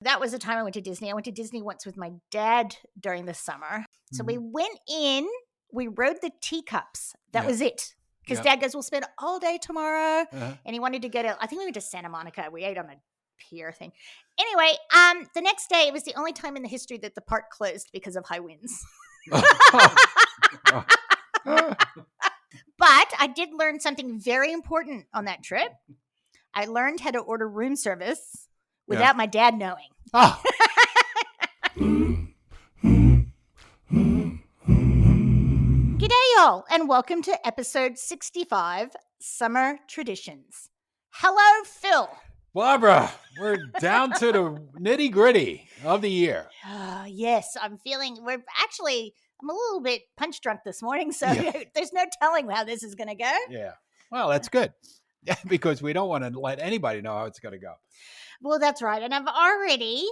That was the time I went to Disney. I went to Disney once with my dad during the summer. So we went in, we rode the teacups. That was it. Because Dad goes, we'll spend all day tomorrow. And he wanted to go to, I think we went to Santa Monica. We ate on a pier thing. Anyway, the next day, it was the only time in the history that the park closed because of high winds. But I did learn something very important on that trip. I learned how to order room service without my dad knowing. Oh. Gdayall, and welcome to episode 65, Summer Traditions. Hello, Phil. Barbara, we're down to the nitty gritty of the year. Yes, I'm a little bit punch drunk this morning, so there's no telling how this is going to go. Yeah. Well, that's good. Because we don't want to let anybody know how it's going to go. Well, that's right. And I've already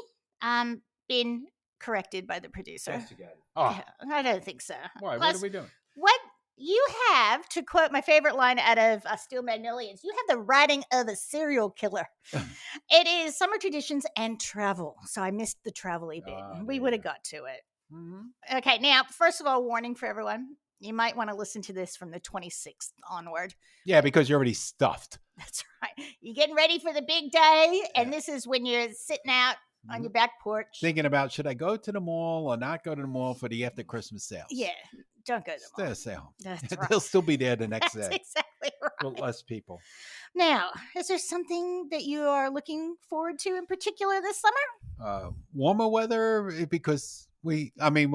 been corrected by the producer. Oh. I don't think so. Why? Plus, what are we doing? What you have, to quote my favorite line out of Steel Magnolias, you have the writing of a serial killer. It is summer traditions and travel. So I missed the travel-y bit. We would have got to it. Mm-hmm. Okay, now, first of all, warning for everyone. You might want to listen to this from the 26th onward. Yeah, because you're already stuffed. That's right. You're getting ready for the big day, and this is when you're sitting out on your back porch. Thinking about, should I go to the mall or not go to the mall for the after Christmas sales? Yeah, don't go to the mall. Stay home. That's right. They'll still be there the next day. That's exactly right. With less people. Now, is there something that you are looking forward to in particular this summer? Warmer weather, because we're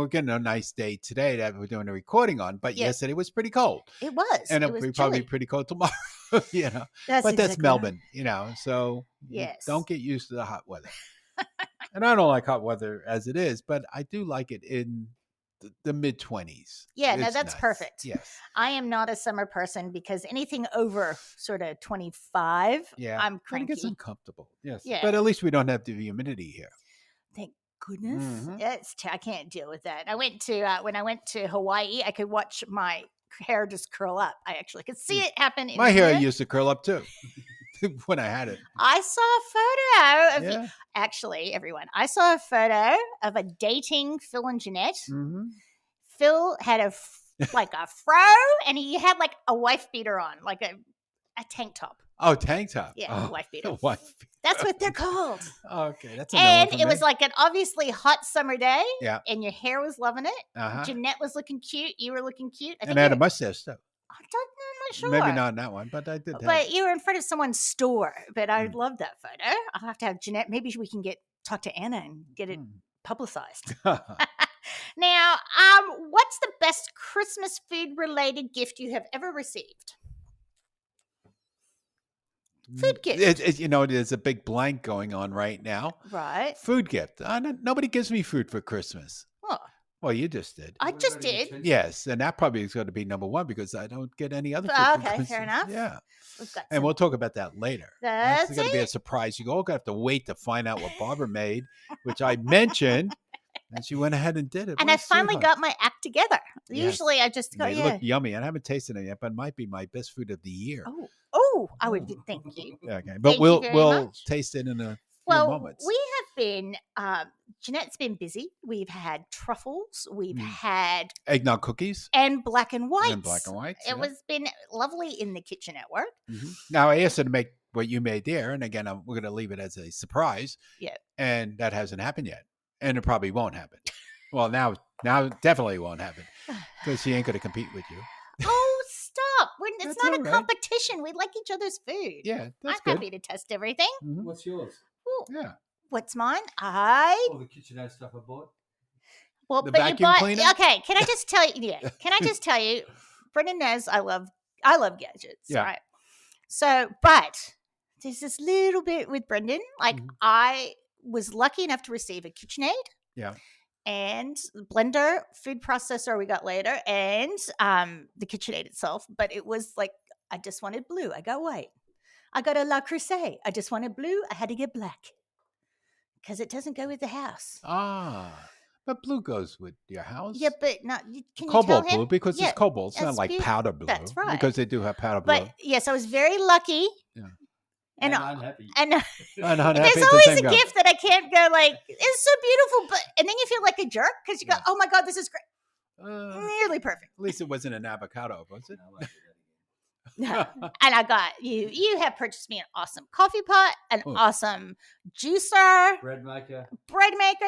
getting a nice day today that we're doing a recording on, but yesterday was pretty cold. It was. And it'll be probably pretty cold tomorrow, That's Melbourne, so don't get used to the hot weather. And I don't like hot weather as it is, but I do like it in the mid-20s. Yeah, no, that's nice. Perfect. Yes. I am not a summer person because anything over sort of 25, I'm cranky. It gets uncomfortable. Yes. Yeah. But at least we don't have the humidity here. Thank goodness. Mm-hmm. I can't deal with that. I went to when I went to Hawaii, I could watch my hair just curl up. I actually could see it happen. My hair used to curl up too when I had it. I saw a photo of actually, everyone. I saw a photo of a dating Phil and Jeanette. Mm-hmm. Phil had a fro, and he had like a wife beater on, like a tank top. Oh, tank top. Yeah, wife beater. Wife beater. That's what they're called. Okay, that's it was like an obviously hot summer day. Yeah, and your hair was loving it. Jeanette was looking cute. You were looking cute. And I had a mustache too. I'm not sure. Maybe not in that one, but I did. But you were in front of someone's store. But I love that photo. I'll have to have Jeanette. Maybe we can talk to Anna and get it publicized. Now, what's the best Christmas food related gift you have ever received? Food gift. There's a big blank going on right now. Right. Food gift. Nobody gives me food for Christmas. Oh. Well, you just did. I just did. Yes, and that probably is going to be number one because I don't get any other food. Okay, fair enough. Yeah. And we'll talk about that later. That's going to be a surprise. You're all going to have to wait to find out what Barbara made, which I mentioned. And she went ahead and did it. And I finally got my act together. Yes. Usually I just go, They look yummy. And I haven't tasted it yet, but it might be my best food of the year. Oh, I would thank you. Okay, but we'll taste it in a few moments. We have been, Jeanette's been busy. We've had truffles. We've had eggnog cookies. And black and whites. It was been lovely in the kitchen at work. Mm-hmm. Now, I asked her to make what you made there. And again, we're going to leave it as a surprise. Yeah. And that hasn't happened yet. And it probably won't happen. Well, now it definitely won't happen because she ain't going to compete with you. Oh, stop. It's not a competition. We like each other's food. Yeah, that's I'm happy to test everything. Mm-hmm. What's yours? Ooh. Yeah. What's mine? All the KitchenAid stuff I bought. Well, the vacuum cleaner? Okay, can I just tell you? Yeah. Can I just tell you? Brendan knows I love gadgets. Yeah. Right. So, but there's this little bit with Brendan. Like I was lucky enough to receive a KitchenAid. Yeah. And the blender, food processor we got later, and the KitchenAid itself. But it was like, I just wanted blue. I got white. I got a Le Creuset. I just wanted blue. I had to get black because it doesn't go with the house. But blue goes with your house. Yeah, but not. Can cobalt you tell him? Blue because it's cobalt. It's not like powder blue. That's right. Because they do have powder blue. But yes, I was very lucky. Yeah. And unhappy. And unhappy there's always a gift that I can't go like, it's so beautiful, and then you feel like a jerk because you go, oh my God, this is great. Nearly perfect. At least it wasn't an avocado, was it? No. And I got you have purchased me an awesome coffee pot, an awesome juicer, bread maker.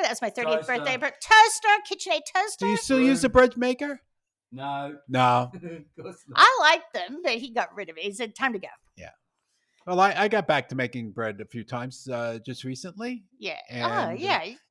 That's my 30th birthday. Toaster, KitchenAid toaster. Do you still use the bread maker? No. I liked them, but he got rid of it. He said, time to go. Yeah. Well, I got back to making bread a few times just recently. Yeah. And,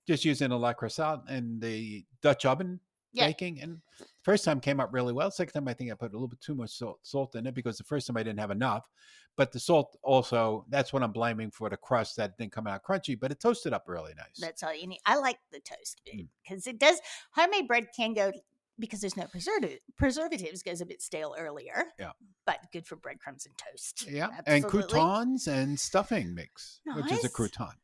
just using a La Croissant and the Dutch oven baking. And first time came out really well. Second time, I think I put a little bit too much salt in it because the first time I didn't have enough. But the salt also, that's what I'm blaming for the crust that didn't come out crunchy, but it toasted up really nice. That's all you need. I like the toast because it does. Homemade bread can go, because there's no preservatives, goes a bit stale earlier. Yeah. But good for breadcrumbs and toast. Yeah. Absolutely. And croutons and stuffing mix, which is a crouton.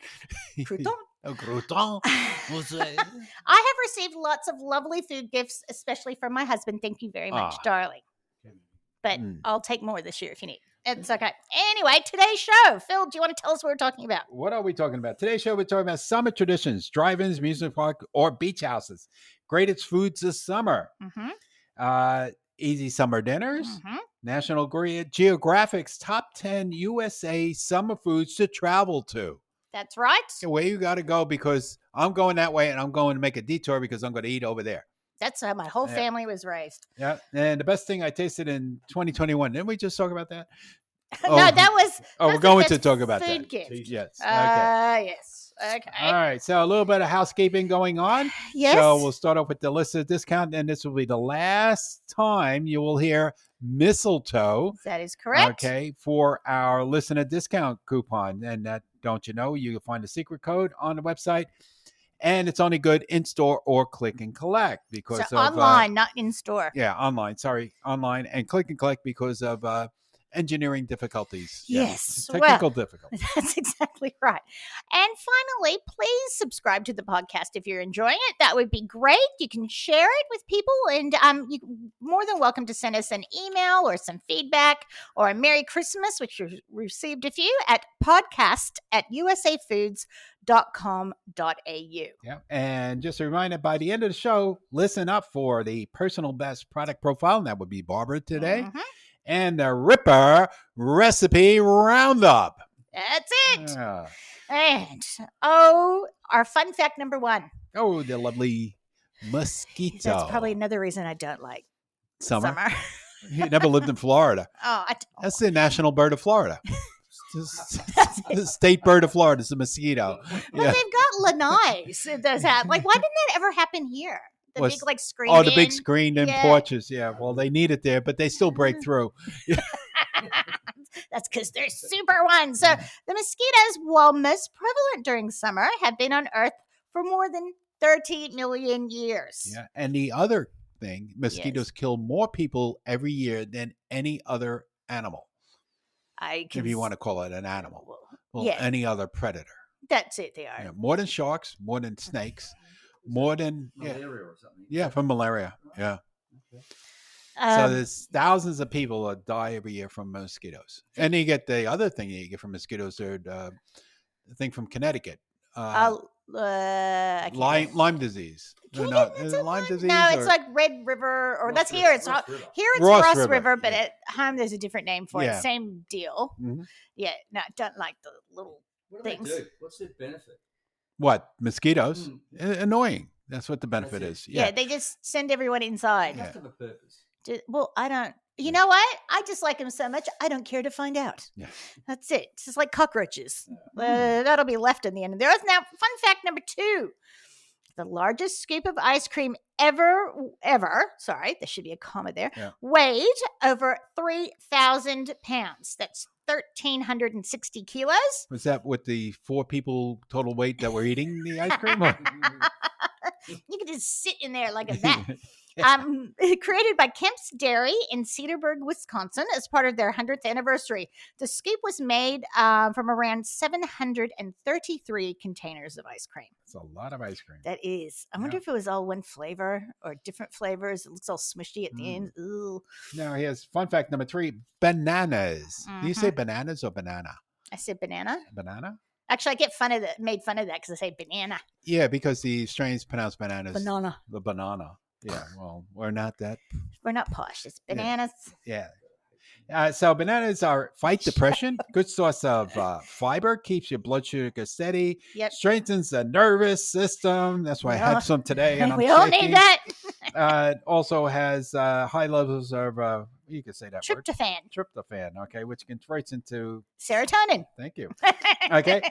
Crouton. A crouton. I have received lots of lovely food gifts, especially from my husband. Thank you very much, darling. But I'll take more this year if you need. It's okay. Anyway, today's show. Phil, do you want to tell us what we're talking about? What are we talking about? Today's show, we're talking about summer traditions, drive-ins, amusement park, or beach houses. Greatest foods this summer. Easy summer dinners. National Geographic's top 10 USA summer foods to travel to. That's right. Where you got to go, because I'm going that way and I'm going to make a detour because I'm going to eat over there. That's how my whole family was raised. Yeah. And the best thing I tasted in 2021. Didn't we just talk about that? No, that was. We're going to talk about food that. Gift. Yes. Yes. Okay. All right. So a little bit of housekeeping going on. Yes. So we'll start off with the listener discount, and this will be the last time you will hear mistletoe. That is correct. Okay. For our listener discount coupon. And that, don't you know, you can find the secret code on the website. And it's only good in store or click and collect because so of online, not in store. Yeah, online. Sorry, online and click and collect because of engineering difficulties. Yes, technical difficulties. That's exactly right. And finally, please subscribe to the podcast if you're enjoying it. That would be great. You can share it with people, and you're more than welcome to send us an email or some feedback or a Merry Christmas, which we've received a few, at podcast@usafoods.com.au. Yeah. And just a reminder, by the end of the show, listen up for the personal best product profile. And that would be Barbara today. And the Ripper Recipe Roundup. That's it. And our fun fact number 1. Oh, the lovely mosquito. That's probably another reason I don't like summer. You never lived in Florida. I don't. That's the national bird of Florida. The state bird of Florida is a mosquito. Well, they've got lanais. It does have. Like, why didn't that ever happen here? The big, like, screened Oh, the big screened-in porches. Yeah, well, they need it there, but they still break through. That's because they're super ones. So the mosquitoes, while most prevalent during summer, have been on Earth for more than 30 million years. Yeah, and the other thing, mosquitoes kill more people every year than any other animal. If you want to call it an animal. Well, any other predator. That's it, they are. Yeah, more than sharks, more than snakes, more than malaria or something. Yeah, from malaria. Yeah. Okay. So there's thousands of people that die every year from mosquitoes. And you get the other thing you get from mosquitoes, the thing from Connecticut. Lyme disease. Lyme disease? No, it's like Red River, or that's here. It's not here. It's Ross River, but at home there's a different name for it. Same deal. Yeah, no, I don't like the little things. They do? What's their benefit? What, mosquitoes? Annoying. That's what the benefit is. Yeah, they just send everyone inside. They have to have a purpose. Well, I don't. You know what? I just like them so much, I don't care to find out. Yeah. That's it. It's just like cockroaches. That'll be left in the end of the earth. Now, fun fact number 2. The largest scoop of ice cream ever, sorry, there should be a comma there, weighed over 3,000 pounds. That's 1,360 kilos. Was that with the 4 people total weight that were eating the ice cream? You could just sit in there like a vat. Created by Kemp's Dairy in Cedarburg, Wisconsin, as part of their 100th anniversary. The scoop was made from around 733 containers of ice cream. That's a lot of ice cream. That is. I wonder if it was all one flavor or different flavors. It looks all smushy at the end. Ooh. Now, here's fun fact number 3. Bananas. Do you say bananas or banana? I said banana. Banana? Actually, I get made fun of that because I say banana. Yeah, because the Australians pronounce bananas. Banana. The banana. Yeah, well, we're not that. We're not posh. It's bananas. Yeah. So bananas fight depression, good source of fiber, keeps your blood sugar steady, strengthens the nervous system. That's why I had some today, and I'm all need that. Also has high levels of you can say that tryptophan. Word. Tryptophan, okay, which converts into serotonin. Thank you. Okay,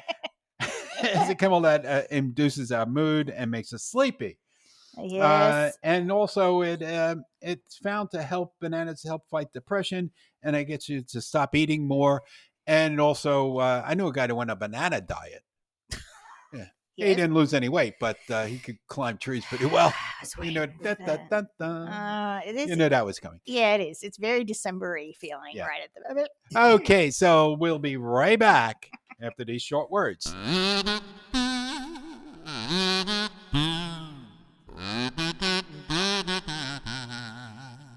it's a chemical that induces our mood and makes us sleepy. Yes. And also it's found to help bananas help fight depression, and it gets you to stop eating more. And also, I knew a guy that went on a banana diet. Yeah. Yes. He didn't lose any weight, but he could climb trees pretty well. You know, it is. You know that was coming. Yeah, it is. It's very December-y feeling right at the moment. Okay, so we'll be right back after these short words.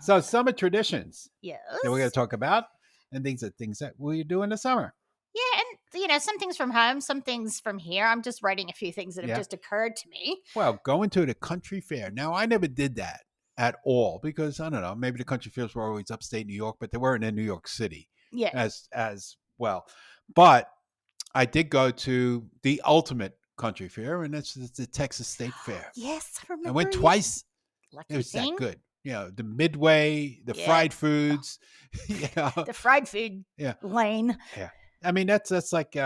So summer traditions. Yes. That we're going to talk about, and things that we do in the summer. Yeah, and some things from home, some things from here. I'm just writing a few things that have just occurred to me. Well, going to the country fair. Now, I never did that at all because I don't know. Maybe the country fairs were always upstate New York, but they weren't in New York City. Yeah. As well, but I did go to the ultimate country fair, and it's the Texas State Fair. Yes, I remember. I went twice. Lucky it was thing. that good. You know, the Midway, the fried foods. You know, the fried food lane. Yeah, I mean that's like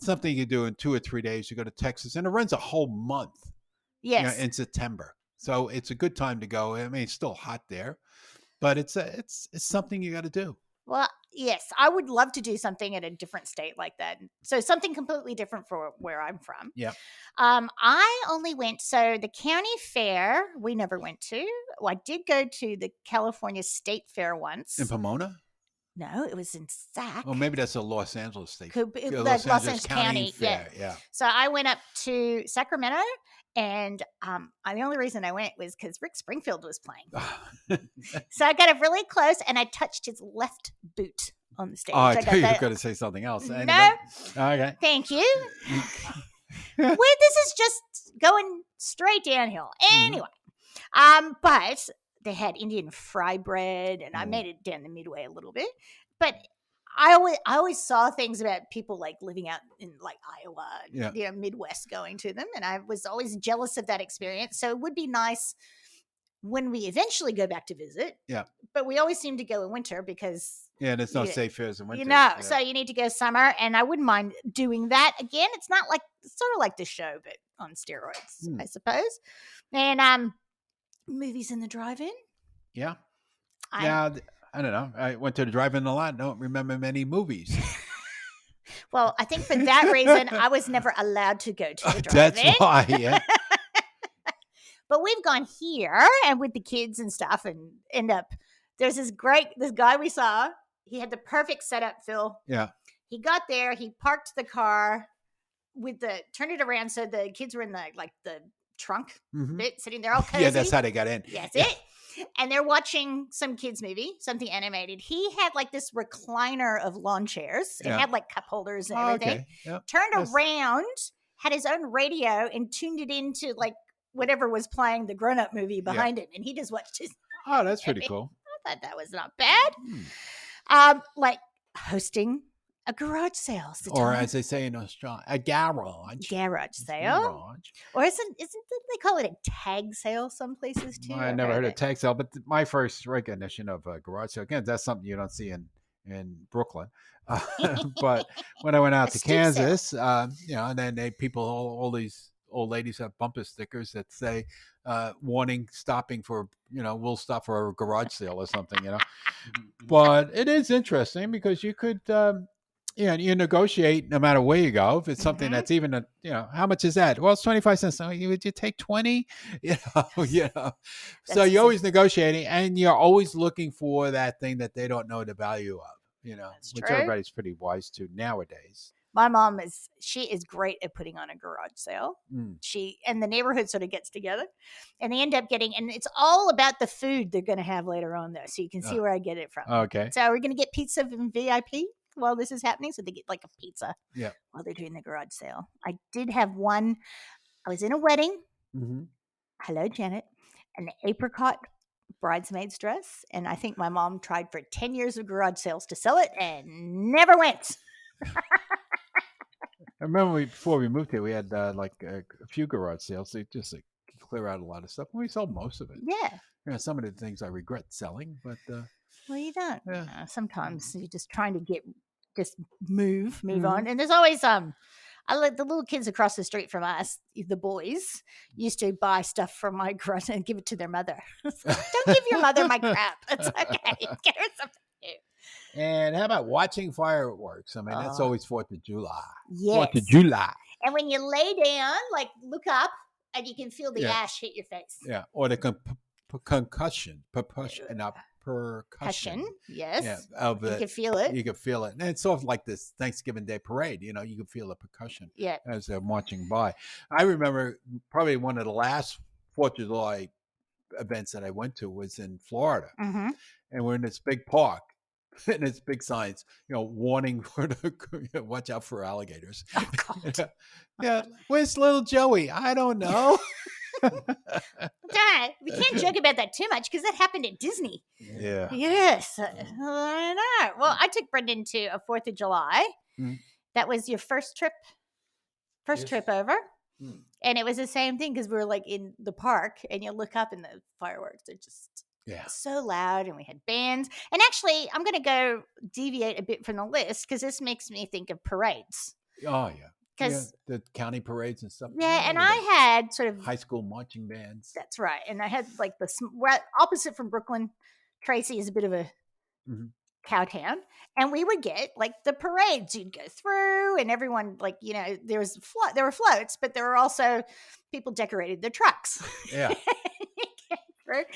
something you do in 2 or 3 days. You go to Texas, and it runs a whole month. Yes, in September, so it's a good time to go. I mean, it's still hot there, but it's something you got to do. Well, yes, I would love to do something at a different state like that. So something completely different for where I'm from. Yeah. I only went, so the county fair we never went to. Well, I did go to the California State Fair once. In Pomona? No, it was in Sac. Well, maybe that's a Los Angeles State. Could be, Los Angeles County Fair. Yeah. So I went up to Sacramento. And the only reason I went was because Rick Springfield was playing. So I got up really close and I touched his left boot on the stage. Oh, I thought you were going to say something else. No. Okay. Thank you. Well, this is just going straight downhill. Anyway, but they had Indian fry bread, and I made it down the Midway a little bit. But I always saw things about people like living out in like Iowa, Midwest going to them. And I was always jealous of that experience. So it would be nice when we eventually go back to visit. Yeah. But we always seem to go in winter because. Yeah, there's no safe fairs in winter. So you need to go summer. And I wouldn't mind doing that again. It's sort of like the show, but on steroids, I suppose. And movies in the drive-in. Yeah. I don't know. I went to the drive-in a lot. Don't remember many movies. Well, I think for that reason, I was never allowed to go to the drive-in. That's why, yeah. But we've gone here and with the kids and stuff and end up, there's this guy we saw. He had the perfect setup, Phil. Yeah. He got there. He parked the car turned it around so the kids were in the trunk bit, sitting there all cozy. Yeah, that's how they got in. That's it. And they're watching some kids movie, something animated. He had like this recliner of lawn chairs. It had like cup holders and everything. Okay. Yep. Turned around, had his own radio and tuned it into like whatever was playing the grown-up movie behind him. And he just watched his. Oh, that's pretty cool. I thought that was not bad. Like hosting a garage sale. Or as they say in Australia, a garage. Garage sale. Or isn't they call it a tag sale some places too? I never heard of tag sale, but my first recognition of a garage sale, again, that's something you don't see in Brooklyn. But when I went out to Kansas, and then people, all these old ladies have bumper stickers that say, warning, stopping for, we'll stop for a garage sale or something, But it is interesting because you could, you negotiate no matter where you go. If it's something that's even, how much is that? Well, it's 25 cents. So would you take 20? So you're always negotiating and you're always looking for that thing that they don't know the value of, which everybody's pretty wise to nowadays. My mom she is great at putting on a garage sale. She and the neighborhood sort of gets together and they end up getting, and it's all about the food they're going to have later on though. So you can see where I get it from. Okay. So we're going to get pizza and VIP. while this is happening. So they get like a pizza while they're doing the garage sale. I did have one. I was in a wedding. Mm-hmm. Hello, Janet. An apricot bridesmaid's dress. And I think my mom tried for 10 years of garage sales to sell it and never went. I remember before we moved here, we had like a few garage sales. They just clear out a lot of stuff. And we sold most of it. Yeah. Some of the things I regret selling, but well, you don't. Yeah. Sometimes you're just trying to move on. And there's always I let the little kids across the street from us, the boys, used to buy stuff from my garage and give it to their mother. Don't give your mother my crap. It's okay. Get her something new. And how about watching fireworks? I mean, that's always 4th of July. Yes. 4th of July. And when you lay down, like look up, and you can feel the ash hit your face. Yeah. Or the concussion. Percussion. Yes. Yeah, you can feel it. You can feel it. And it's sort of like this Thanksgiving Day parade. You can feel the percussion as they're marching by. I remember probably one of the last 4th of July events that I went to was in Florida. Mm-hmm. And we're in this big park. And it's big signs, warning for watch out for alligators. Oh, God. Yeah. Where's little Joey? I don't know. Dad, we can't joke about that too much because that happened at Disney. Yeah. Yes. I know. Well, I took Brendan to a 4th of July. Mm. That was your first trip over. Mm. And it was the same thing because we were like in the park and you look up and the fireworks are just so loud, and we had bands. And actually, I'm going to go deviate a bit from the list because this makes me think of parades. Oh, yeah. Because the county parades and stuff. Yeah, and I had sort of high school marching bands. That's right. And I had like opposite from Brooklyn. Tracy is a bit of a cow town. And we would get like the parades. You'd go through and everyone there were floats, but there were also people decorated their trucks. Yeah.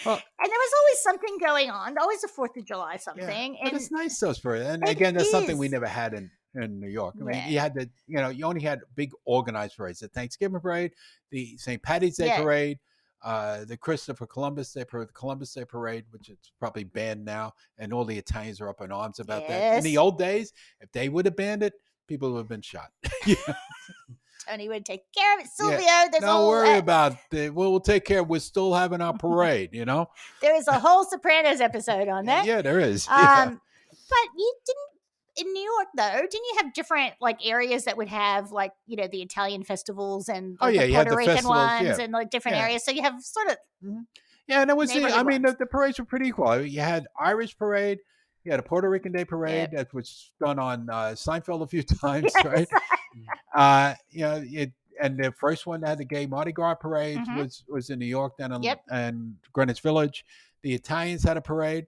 Well, and there was always something going on, always a 4th of July something. Yeah, but it's nice, those parades. And again, that's something we never had in New York. I mean, you had you only had big organized parades. The Thanksgiving parade, the St. Patty's Day parade, the Christopher Columbus Day parade, the Columbus Day parade, which is probably banned now. And all the Italians are up in arms about that. In the old days, if they would have banned it, people would have been shot. Tony would take care of it. Silvio, don't worry about it. We'll take care of it. We're still having our parade, There is a whole Sopranos episode on that. Yeah, there is. But you didn't, in New York, though, didn't you have different areas that would have the Italian festivals and the Puerto Rican ones and different areas? So you have sort of. Mm-hmm. Yeah, and it was, the parades were pretty equal. You had Irish parade. You had a Puerto Rican Day parade that was done on Seinfeld a few times, right? And the first one that had the gay Mardi Gras parade was in New York, then in Greenwich Village. The Italians had a parade,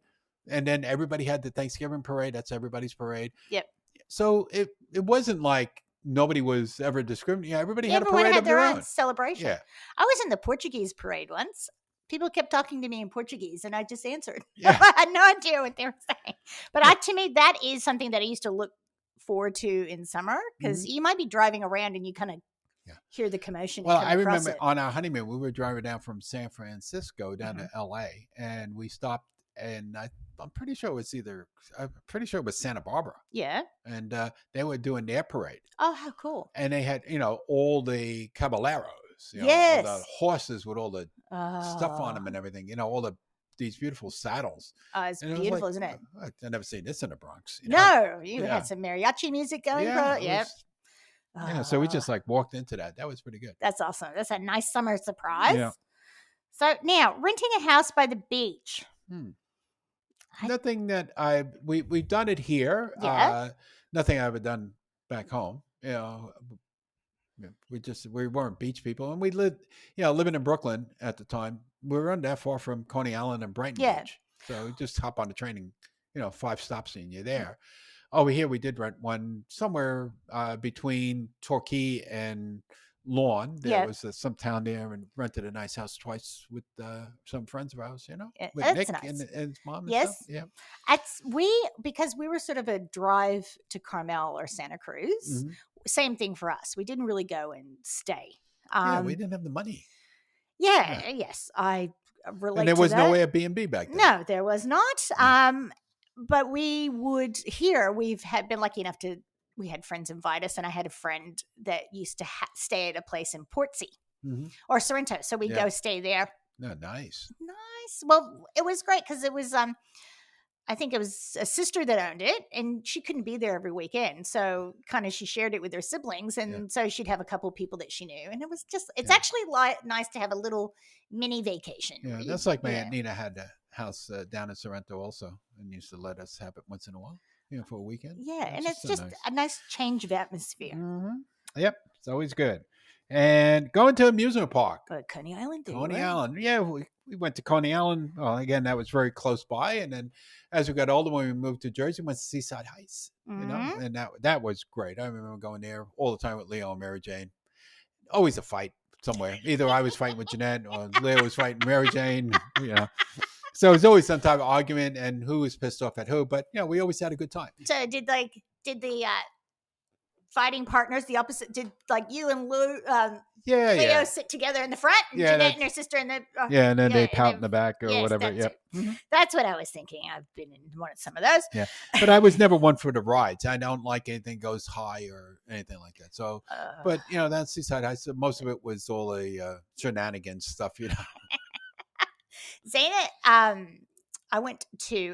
and then everybody had the Thanksgiving parade. That's everybody's parade. Yep. So it wasn't like nobody was ever discriminating. Yeah, everybody had a parade had of their own celebration. Yeah. I was in the Portuguese parade once. People kept talking to me in Portuguese, and I just answered. Yeah. I had no idea what they were saying. But to me, that is something that I used to look forward to in summer because you might be driving around and you kind of hear the commotion. Well, I remember on our honeymoon, we were driving down from San Francisco down to L.A., and we stopped, and I'm pretty sure it was Santa Barbara. Yeah. And they were doing their parade. Oh, how cool. And they had, all the caballeros. All the horses with all the stuff on them and everything. These beautiful saddles. It's beautiful, isn't it? I've never seen this in the Bronx. No, you had some mariachi music going. So we just walked into that. That was pretty good. That's awesome. That's a nice summer surprise. Yeah. So now, renting a house by the beach. Nothing that we've done it here. Yeah. Nothing I've ever done back home. We weren't beach people, and we lived, living in Brooklyn at the time. We weren't that far from Coney Island and Brighton Beach, so we just hop on the train and 5 stops and you're there. Over here, we did rent one somewhere between Torquay and Lawn. There was some town there, and rented a nice house twice with some friends of ours. With that's Nick nice. and his mom. And yes, stuff. Yeah. Because we were sort of a drive to Carmel or Santa Cruz. Mm-hmm. Same thing for us. We didn't really go and stay. We didn't have the money. Yes, I relate. And there was no Airbnb back then. No, there was not. But we've been lucky enough we had friends invite us, and I had a friend that used to stay at a place in Portsea or Sorrento. So we'd go stay there. No, nice. Well, it was great because it was, I think it was a sister that owned it, and she couldn't be there every weekend. So kind of she shared it with her siblings. And so she'd have a couple of people that she knew. And it was it's actually nice to have a little mini vacation. Yeah, that's like my Aunt Nina had a house down in Sorrento also, and used to let us have it once in a while, for a weekend. Yeah, and it's just a nice change of atmosphere. Yep, it's always good. And going to amusement park. Coney Island. Coney Island. Yeah, we went to Coney Island. Well, again, that was very close by. And then as we got older, when we moved to Jersey, we went to Seaside Heights, and that was great. I remember going there all the time with Leo and Mary Jane. Always a fight somewhere. Either I was fighting with Jeanette or Leo was fighting Mary Jane, So it was always some type of argument and who was pissed off at who. But, we always had a good time. So did the fighting partners, the opposite, did like you and Leo sit together in the front, and Jeanette and her sister in the and then they pout in the back or whatever. That's what I was thinking. I've been in some of those. But I was never one for the rides. I don't like anything goes high or anything like that. So but that's Seaside Heights. Most of it was all the shenanigans stuff. Zana,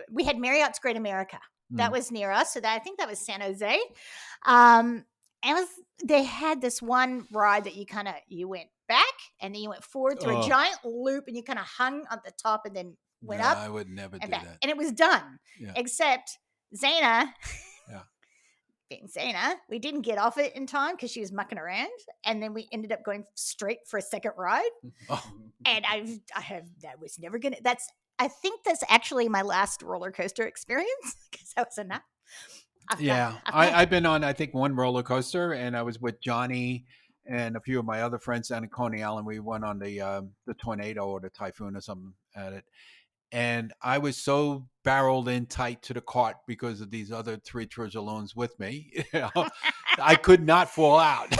we had Marriott's Great America. That was near us. So I think that was San Jose. They had this one ride that you went back and then you went forward through a giant loop, and you kind of hung on the top and then went up. I would never do back. that. And it was done. Except Zana, being Zana, we didn't get off it in time because she was mucking around. And then we ended up going straight for a second ride. And that was never going to, I think that's actually my last roller coaster experience because that was enough. I've been on, I think, one roller coaster, and I was with Johnny and a few of my other friends down in Coney Island. We went on the tornado or the typhoon or something at it. And I was so barreled in tight to the cart because of these other 3 Trezoloons with me. I could not fall out,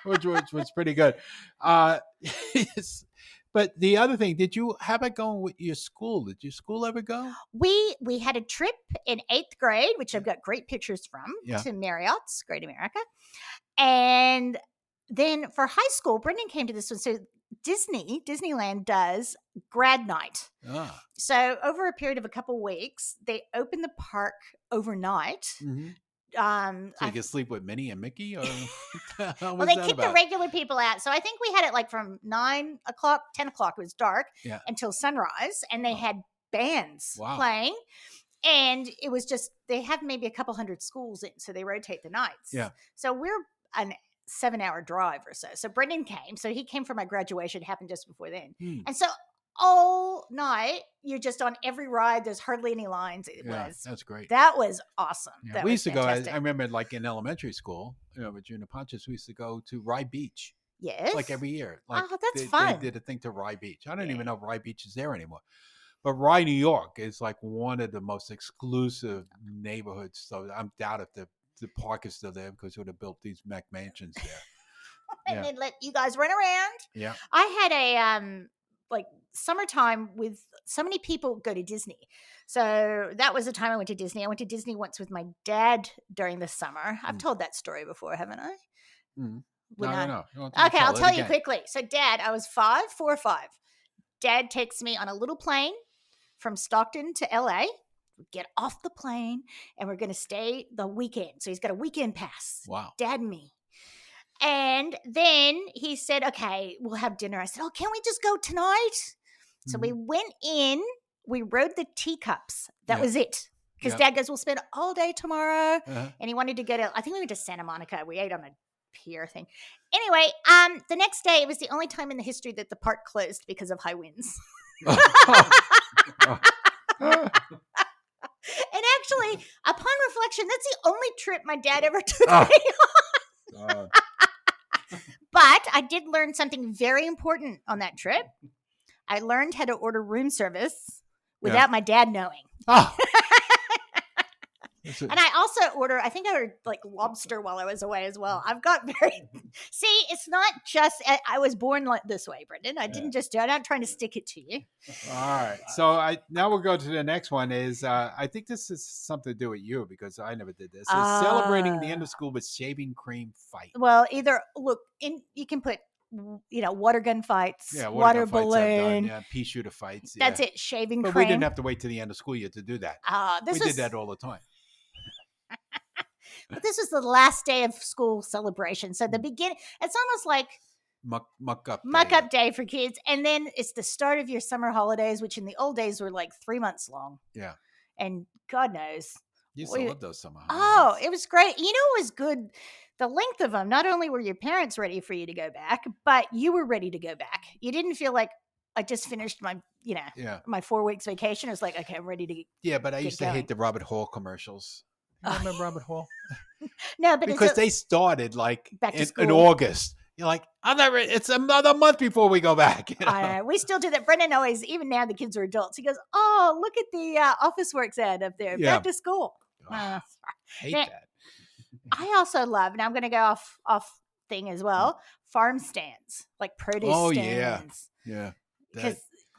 which was pretty good. But the other thing, how about going with your school? Did your school ever go? We had a trip in 8th grade, which I've got great pictures from, to Marriott's Great America. And then for high school, Brendan came to this one. So Disneyland does grad night. So over a period of a couple weeks, they open the park overnight. So you can sleep with Minnie and Mickey? Or well, they kick the regular people out. So I think we had it like from 9 o'clock, 10 o'clock, it was dark, until sunrise. And they had bands playing. And it was just, they have maybe a couple hundred schools in, so they rotate the nights. So we're an 7-hour drive or so. So Brendan came. So he came for my graduation. It happened just before then. And so all night, you're just on every ride. There's hardly any lines. That's great. That was awesome. We used to go, I remember like in elementary school, with Junior Pontius, we used to go to Rye Beach. Yes. Like every year. Like that's fun. They did a thing to Rye Beach. I don't even know if Rye Beach is there anymore. But Rye, New York is like one of the most exclusive neighborhoods. So I doubt if the park is still there because they would have built these Mac mansions there. And then let you guys run around. Yeah. I had a summertime with so many people go to Disney. So that was the time I went to Disney. I went to Disney once with my dad during the summer. I've told that story before, haven't I? No. Okay, I'll tell you quickly. So Dad, I was 4 or 5. Dad takes me on a little plane from Stockton to LA. We get off the plane and we're going to stay the weekend. So he's got a weekend pass. Wow. Dad and me. And then he said, okay, we'll have dinner. I said, can we just go tonight? So we went in, we rode the teacups. That was it. Because Dad goes, we'll spend all day tomorrow. And he wanted to go to, I think we went to Santa Monica. We ate on a pier thing. Anyway, the next day, it was the only time in the history that the park closed because of high winds. And actually, upon reflection, that's the only trip my dad ever took me on. But I did learn something very important on that trip. I learned how to order room service without my dad knowing. And I also ordered like lobster while I was away as well. I've got see, it's not just, I was born like this way, Brendan. I didn't just do it. I'm not trying to stick it to you. All right. So now we'll go to the next one is, I think this is something to do with you because I never did this. It's celebrating the end of school with shaving cream fight. Well, either, you can put, water gun fights, water balloon, pea shooter fights. That's it, shaving cream. But we didn't have to wait to the end of school year to do that. We did that all the time. But this was the last day of school celebration. So the beginning, it's almost like muck up day for kids. And then it's the start of your summer holidays, which in the old days were like 3 months long. Yeah. And God knows. You used to love those summer holidays. Oh, it was great. You know, it was good. The length of them, not only were your parents ready for you to go back, but you were ready to go back. You didn't feel like I just finished my, my 4 weeks vacation. It was like, okay, I'm ready to Yeah, but I used to hate the Robert Hall commercials. You remember Robert Hall? No, but because they started like in August. You're like, I'm not ready. It's another month before we go back. We still do that. Brendan always, even now the kids are adults, he goes, oh, look at the office works ad up there. Back to school. Hate that. I also love, and I'm going to go off thing as well, farm stands, like produce stands. Yeah. Because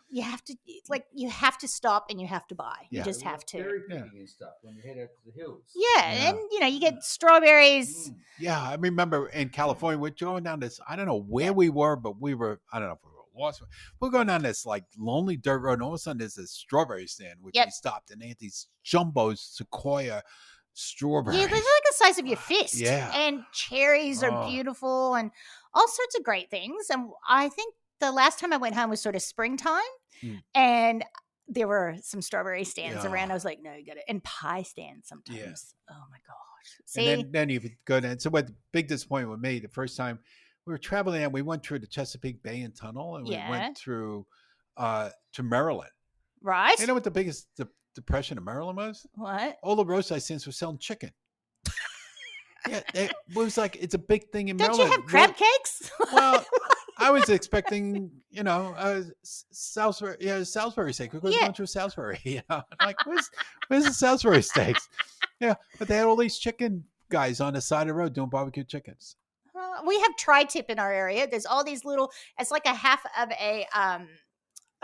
you have to stop and you have to buy. You just have to. Berry picking and stuff when you head out to the hills. Yeah, and you get strawberries. Yeah, I remember in California, we're going down this. I don't know where we were, but we were. I don't know if we were lost. We're going down this like lonely dirt road, and all of a sudden there's a strawberry stand, which we stopped, and they had these jumbo sequoia strawberries. Yeah, they're like the size of your fist. Yeah, and cherries are beautiful, and all sorts of great things. And I think the last time I went home was sort of springtime. And there were some strawberry stands around. I was like, no, you got it. And pie stands sometimes. Yeah. Oh my gosh. See? And then you go down. So what the big disappointment with me, the first time we were traveling and we went through the Chesapeake Bay and Tunnel and we went through to Maryland. Right. You know what the biggest depression of Maryland was? What? All the roadside stands were selling chicken. It was like, it's a big thing in Don't Maryland. Don't you have crab cakes? Well, I was expecting, Salisbury steak. We're going to Salisbury. Like, where's the Salisbury steaks? Yeah, but they had all these chicken guys on the side of the road doing barbecue chickens. We have tri-tip in our area. There's all these little. It's like a half of a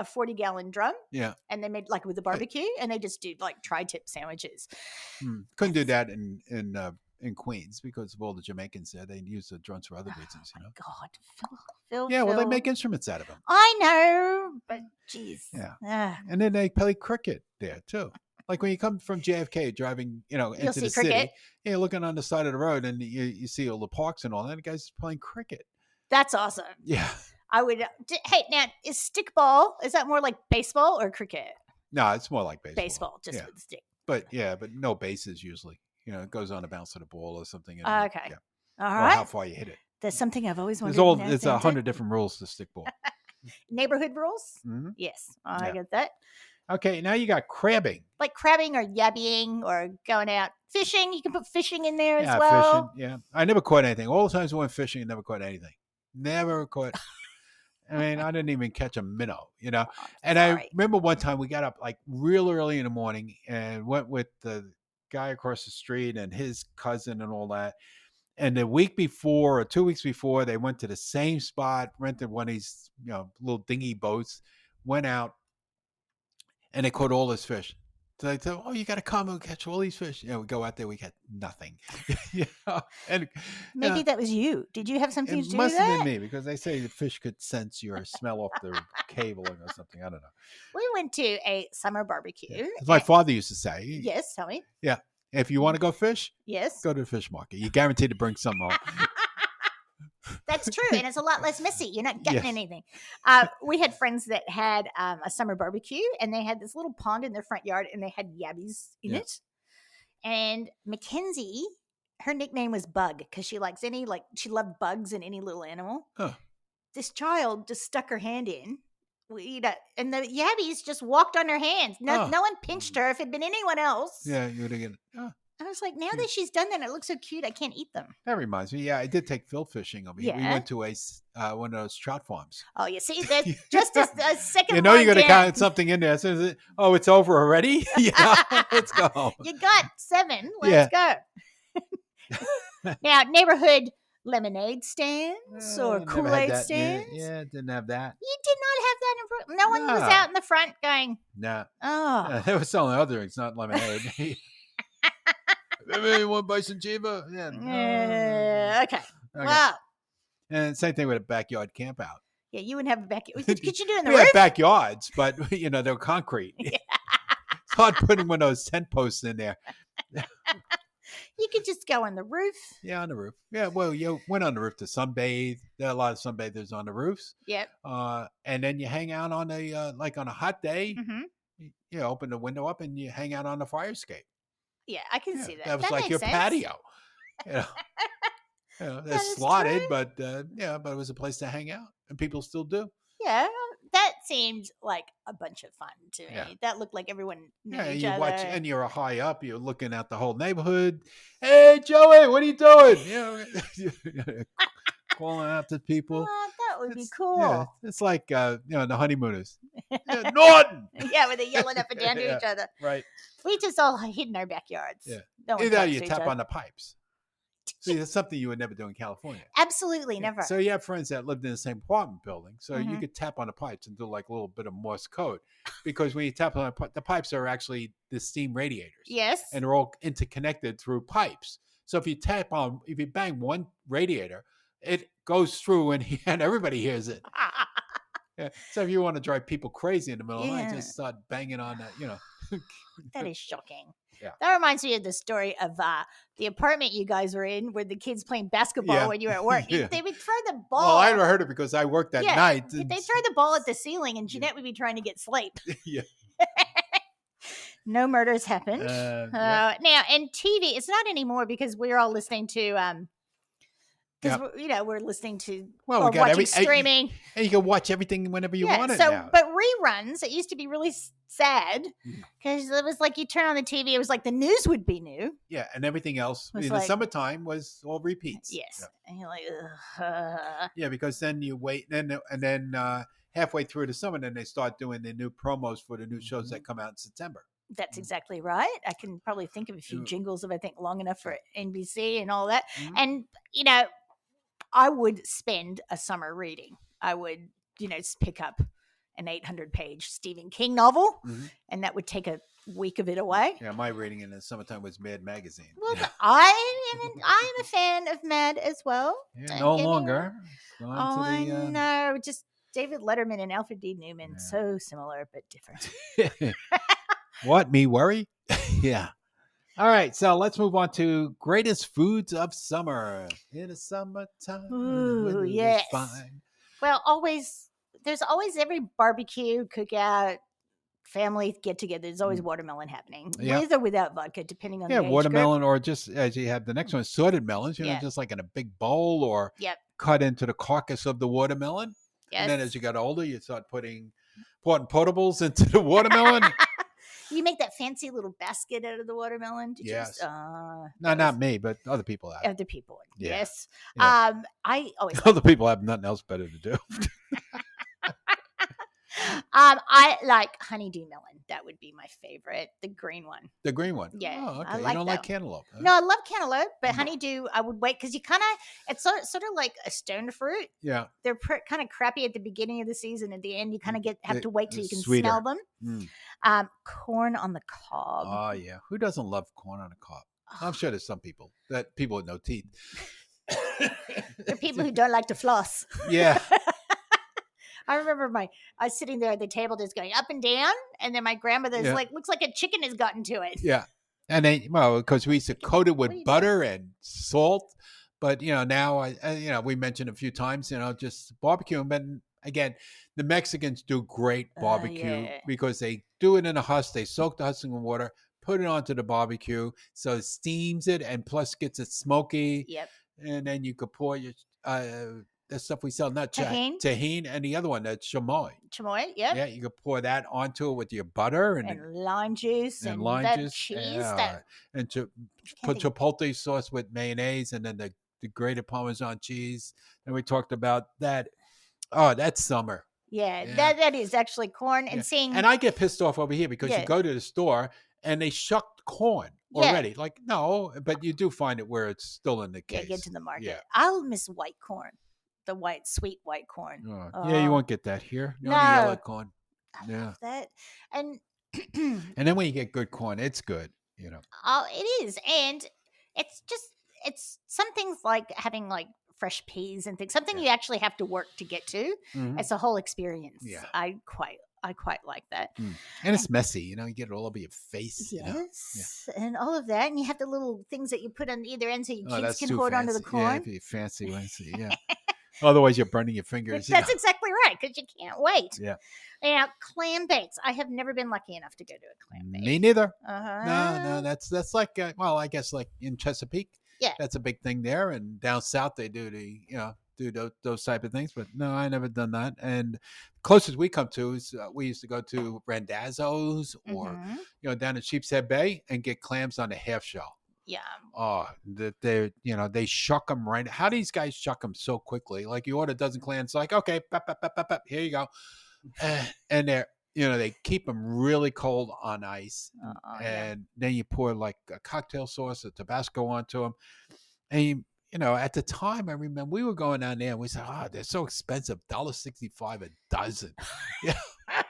40-gallon drum. Yeah, and they made like with the barbecue, and they just do like tri-tip sandwiches. Couldn't do that in Queens because of all the Jamaicans there. They use the drums for other reasons, God, Phil. Yeah, well, they make instruments out of them. I know, but geez. Yeah. And then they play cricket there too. Like when you come from JFK driving, into the city, you're looking on the side of the road and you see all the parks and all that. The guy's playing cricket. That's awesome. Yeah. I would. Hey, now is stickball? Is that more like baseball or cricket? No, it's more like baseball. Baseball, just with the stick. But no bases usually. It goes on a bounce of the ball or something. Okay. Yeah. All right. Or how far you hit it. That's something I've always wanted. There's 100 different rules to stickball. Neighborhood rules? Mm-hmm. Yes. I get that. Okay, now you got crabbing. Like crabbing or yabbying or going out fishing. You can put fishing in there as well. Fishing, yeah. I never caught anything. All the times I went fishing, I never caught anything. Never caught. I mean, I didn't even catch a minnow, And I remember one time we got up like real early in the morning and went with the guy across the street and his cousin and all that. And the week before or 2 weeks before, they went to the same spot, rented one of these, little dinghy boats, went out, and they caught all this fish. So they said, "Oh, you got to come and catch all these fish." We go out there, we got nothing. And maybe that was you. Did you have something to do with that? It must have been me because they say the fish could sense your smell off the cabling or something. I don't know. We went to a summer barbecue. Yeah. As my father used to say. Yes, tell me. Yeah. If you want to go fish, go to the fish market. You're guaranteed to bring some home. That's true. And it's a lot less messy. You're not getting anything. We had friends that had a summer barbecue and they had this little pond in their front yard and they had yabbies in it. And Mackenzie, her nickname was Bug because she she loved bugs and any little animal. Huh. This child just stuck her hand in. And the yabbies just walked on her hands. No one pinched her. If it had been anyone else. Yeah, you would have gotten. I was like, now that she's done that, it looks so cute. I can't eat them. That reminds me. Yeah, I did take Phil fishing. We went to one of those trout farms. Oh, you see, that's just a second. You know, you're going to count something in there. So it's over already. Let's go. You got 7. Let's go. Now, neighborhood lemonade stands or Kool-Aid stands. Yeah, didn't have that. You did not have that in front. No one was out in the front going. No. Oh, they were selling other drinks, not lemonade. Maybe one bison chiva. Yeah. Okay. Wow. And same thing with a backyard camp out. Yeah, you wouldn't have a backyard. Could you do it in the roof? We had backyards, but they're concrete. Yeah. It's hard putting one of those tent posts in there. You could just go on the roof. Yeah, on the roof. Yeah, well, you went on the roof to sunbathe. There are a lot of sunbathers on the roofs. Yep. And then you hang out on on a hot day. Mm-hmm. You open the window up and you hang out on the fire escape. Yeah, I can see that. That was like your sense. patio. It's slotted, but but it was a place to hang out, and people still do. Yeah, that seemed like a bunch of fun to me. That looked like everyone knew each other. Watch, and you're high up. You're looking at the whole neighborhood. Hey, Joey, what are you doing? Calling out to people. Oh, that would be cool. Yeah, it's like the honeymooners. Norton. Yeah, where they're yelling up and down to each other. Right. We just all hid in our backyards. Yeah. Either you tap on the pipes. See, that's something you would never do in California. Absolutely never. So you have friends that lived in the same apartment building, so you could tap on the pipes and do like a little bit of Morse code, because when you tap on the pipes are actually the steam radiators. Yes. And they're all interconnected through pipes. So if you bang one radiator, it goes through and everybody hears it. Yeah. So if you want to drive people crazy in the middle of the night, just start banging on that, That is shocking. Yeah. That reminds me of the story of the apartment you guys were in where the kids playing basketball when you were at work. They would throw the ball. Well, I never heard it because I worked that night. They throw the ball at the ceiling and Jeanette would be trying to get sleep. Yeah. No murders happened. Now, and TV, it's not anymore because we're all listening to we're listening to or watching streaming. And you can watch everything whenever you want it now. But reruns, it used to be really sad because it was like you turn on the TV, it was like the news would be new. Yeah, and everything else in the summertime was all repeats. Yes. Yeah. And you're like, ugh. Yeah, because then you wait, and then halfway through the summer, then they start doing the new promos for the new shows that come out in September. That's exactly right. I can probably think of a few jingles if I think long enough for NBC and all that. Mm-hmm. And, I would spend a summer reading. I would, pick up an 800-page Stephen King novel, and that would take a week of it away. Yeah, my reading in the summertime was Mad Magazine. Well, I am a fan of Mad as well. Yeah, no longer. No, just David Letterman and Alfred D. Newman. Yeah. So similar but different. What, me worry? Yeah. All right, so let's move on to greatest foods of summer. In the summertime. Ooh, yes. Fine. Well, there's always every barbecue, cookout, family get together. There's always watermelon happening, with or without vodka, depending on the age watermelon group. Or just as you have the next one, sorted melons. Just like in a big bowl or cut into the carcass of the watermelon. Yes. And then as you got older, you start putting potables into the watermelon. You make that fancy little basket out of the watermelon. Yes. No, not me, but other people have. Other people. Yeah. Yes. Yeah. I always. Other people have nothing else better to do. I like honeydew melon. That would be my favorite. The green one. The green one. Yeah. Oh, okay. You don't like cantaloupe. Huh? No, I love cantaloupe, but honeydew, I would wait because it's sort of like a stone fruit. Yeah. They're kind of crappy at the beginning of the season. At the end, you kind of have to wait till you can sweeter. smell them. Corn on the cob. Oh, yeah. Who doesn't love corn on the cob? I'm sure there's some people with no teeth. There are people who don't like to floss. Yeah. I remember I was sitting there at the table just going up and down, and then my grandmother's looks like a chicken has gotten to it. Yeah. And then, because we used to coat it with butter and salt, but, now, we mentioned a few times, just barbecue. But again, the Mexicans do great barbecue because they do it in a husk. They soak the husk in water, put it onto the barbecue, so it steams it and plus gets it smoky. Yep. And then you could pour your the stuff we sell, not tahine, and the other one that's chamoy. Chamoy, yep. Yeah, you can pour that onto it with your butter and lime juice and lime that juice, cheese. And to put chipotle sauce with mayonnaise and then the grated Parmesan cheese. And we talked about that. Oh, that's summer. Yeah. That is actually corn and seeing. And I get pissed off over here because you go to the store and they shucked corn already. Like, no, but you do find it where it's still in the case. Yeah, get to the market. Yeah. I'll miss white corn, the sweet white corn. Yeah, you won't get that here. No. Only yellow corn. I love that. And then when you get good corn, it's good, Oh, it is. And it's some things like having like fresh peas and things, something you actually have to work to get to. Mm-hmm. It's a whole experience. Yeah. I quite like that. And it's messy, you get it all over your face. Yes. And all of that. And you have the little things that you put on either end so your kids can hold onto the corn. Yeah, fancy. Yeah. Otherwise, you're burning your fingers. That's exactly right, because you can't wait. Yeah. Now, Clambakes. I have never been lucky enough to go to a Clambakes. Me neither. No. That's like, I guess like in Chesapeake. Yeah. That's a big thing there. And down south, they do those type of things. But no, I never done that. And closest we come to is we used to go to Randazzo's or, down in Sheepshead Bay and get clams on the half shell. Yeah. Oh, they shuck them right. How do these guys shuck them so quickly? Like you order a dozen clams, like, okay, here you go. And they're, they keep them really cold on ice. And then you pour like a cocktail sauce, a Tabasco onto them. And, at the time, I remember we were going down there and we said, they're so expensive, $1.65 a dozen. Yeah.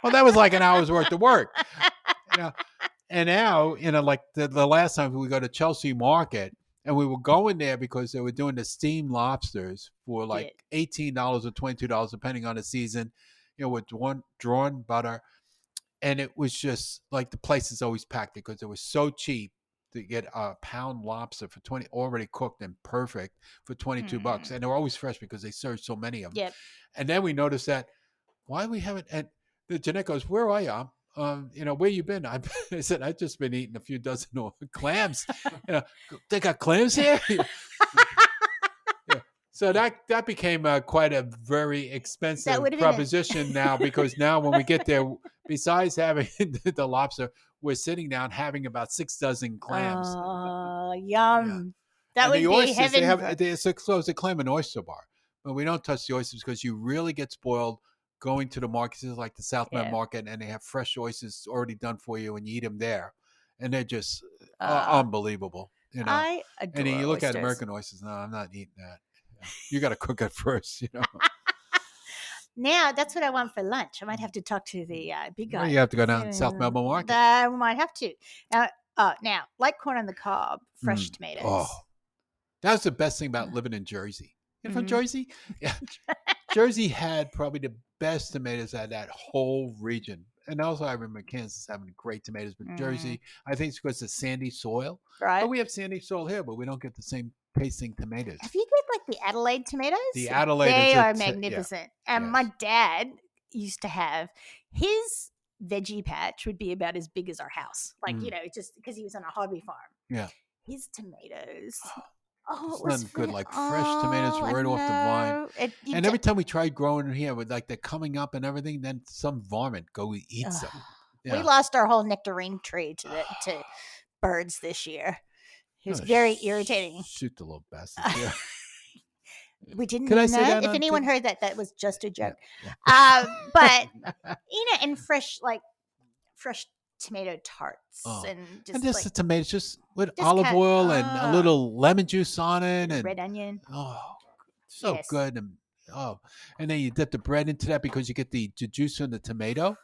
Well, that was like an hour's worth of work. And now, like the last time we go to Chelsea Market, and we were going there because they were doing the steamed lobsters for like $18 or $22, depending on the season, with drawn butter. And it was just like the place is always packed because it was so cheap to get a pound lobster for already cooked and perfect for $22. And they're always fresh because they serve so many of them. Yep. And then we noticed that why we haven't, and the Jeanette goes, where are you? Where you been? I said, I've just been eating a few dozen clams. They got clams here? So that became quite a very expensive proposition now, because now when we get there, besides having the lobster, we're sitting down having about 6 dozen clams. Oh, yum. Yeah. That would be heaven. It's a clam and oyster bar. But we don't touch the oysters because you really get spoiled going to the markets like the South Bend Market, and they have fresh oysters already done for you, and you eat them there. And they're just unbelievable. I adore And then you look oysters. at American oysters. No, I'm not eating that. You got to cook it first, Now, that's what I want for lunch. I might have to talk to the big guy. Well, you have to go down to South Melbourne Market. I might have to. Now, like corn on the cob, fresh tomatoes. Oh, that's the best thing about living in Jersey. You're from Jersey? Yeah. Jersey had probably the best tomatoes out of that whole region. And also, I remember Kansas having great tomatoes, but Jersey, I think it's because of sandy soil. Right. But we have sandy soil here, but we don't get the same tasting tomatoes. Have you get like the Adelaide tomatoes? The Adelaide, they are magnificent. And my dad used to have his veggie patch would be about as big as our house, like just because he was on a hobby farm. Yeah. His tomatoes. It's nothing good like fresh tomatoes right off the vine. And every time we tried growing them here, with like they're coming up and everything, then some varmint eats them. Yeah. We lost our whole nectarine tree to birds this year. It was very irritating. Shoot the little bastards. Yeah. We didn't know. If anyone heard that was just a joke. Yeah. But and fresh tomato tarts and just the tomatoes just with olive oil and a little lemon juice on it and red onion. Oh, so good. And then you dip the bread into that because you get the juice from the tomato.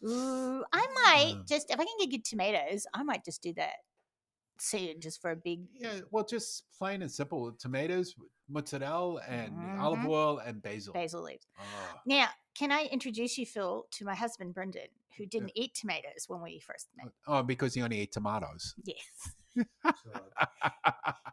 Ooh, I might if I can get good tomatoes, I might just do that soon, just for a big. Yeah, well, just plain and simple tomatoes, mozzarella, and olive oil and basil. Basil leaves. Now, can I introduce you, Phil, to my husband, Brendan, who didn't eat tomatoes when we first met? Oh, because he only ate tomatoes. Yes.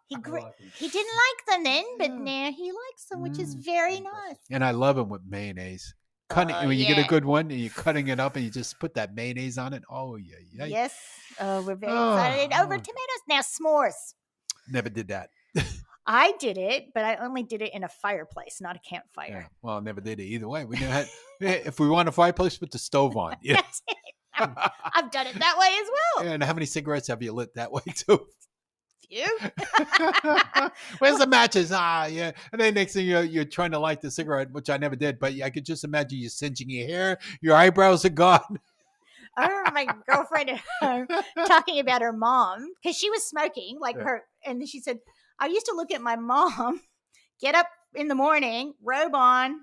He didn't like them then, but now he likes them, which is very nice. And I love them with mayonnaise. When you get a good one and you're cutting it up and you just put that mayonnaise on it. Oh, yeah. Yes. Oh, we're very excited over tomatoes. Now, s'mores. Never did that. I did it, but I only did it in a fireplace, not a campfire. Yeah. Well, I never did it either way. We never had. If we want a fireplace, put the stove on. Yeah. That's it. I've done it that way as well. Yeah, and how many cigarettes have you lit that way too? Few. Where's the matches? Yeah. And then next thing you're trying to light the cigarette, which I never did, but I could just imagine you singeing your hair. Your eyebrows are gone. I remember my girlfriend at home talking about her mom because she was smoking and she said, I used to look at my mom get up in the morning, robe on,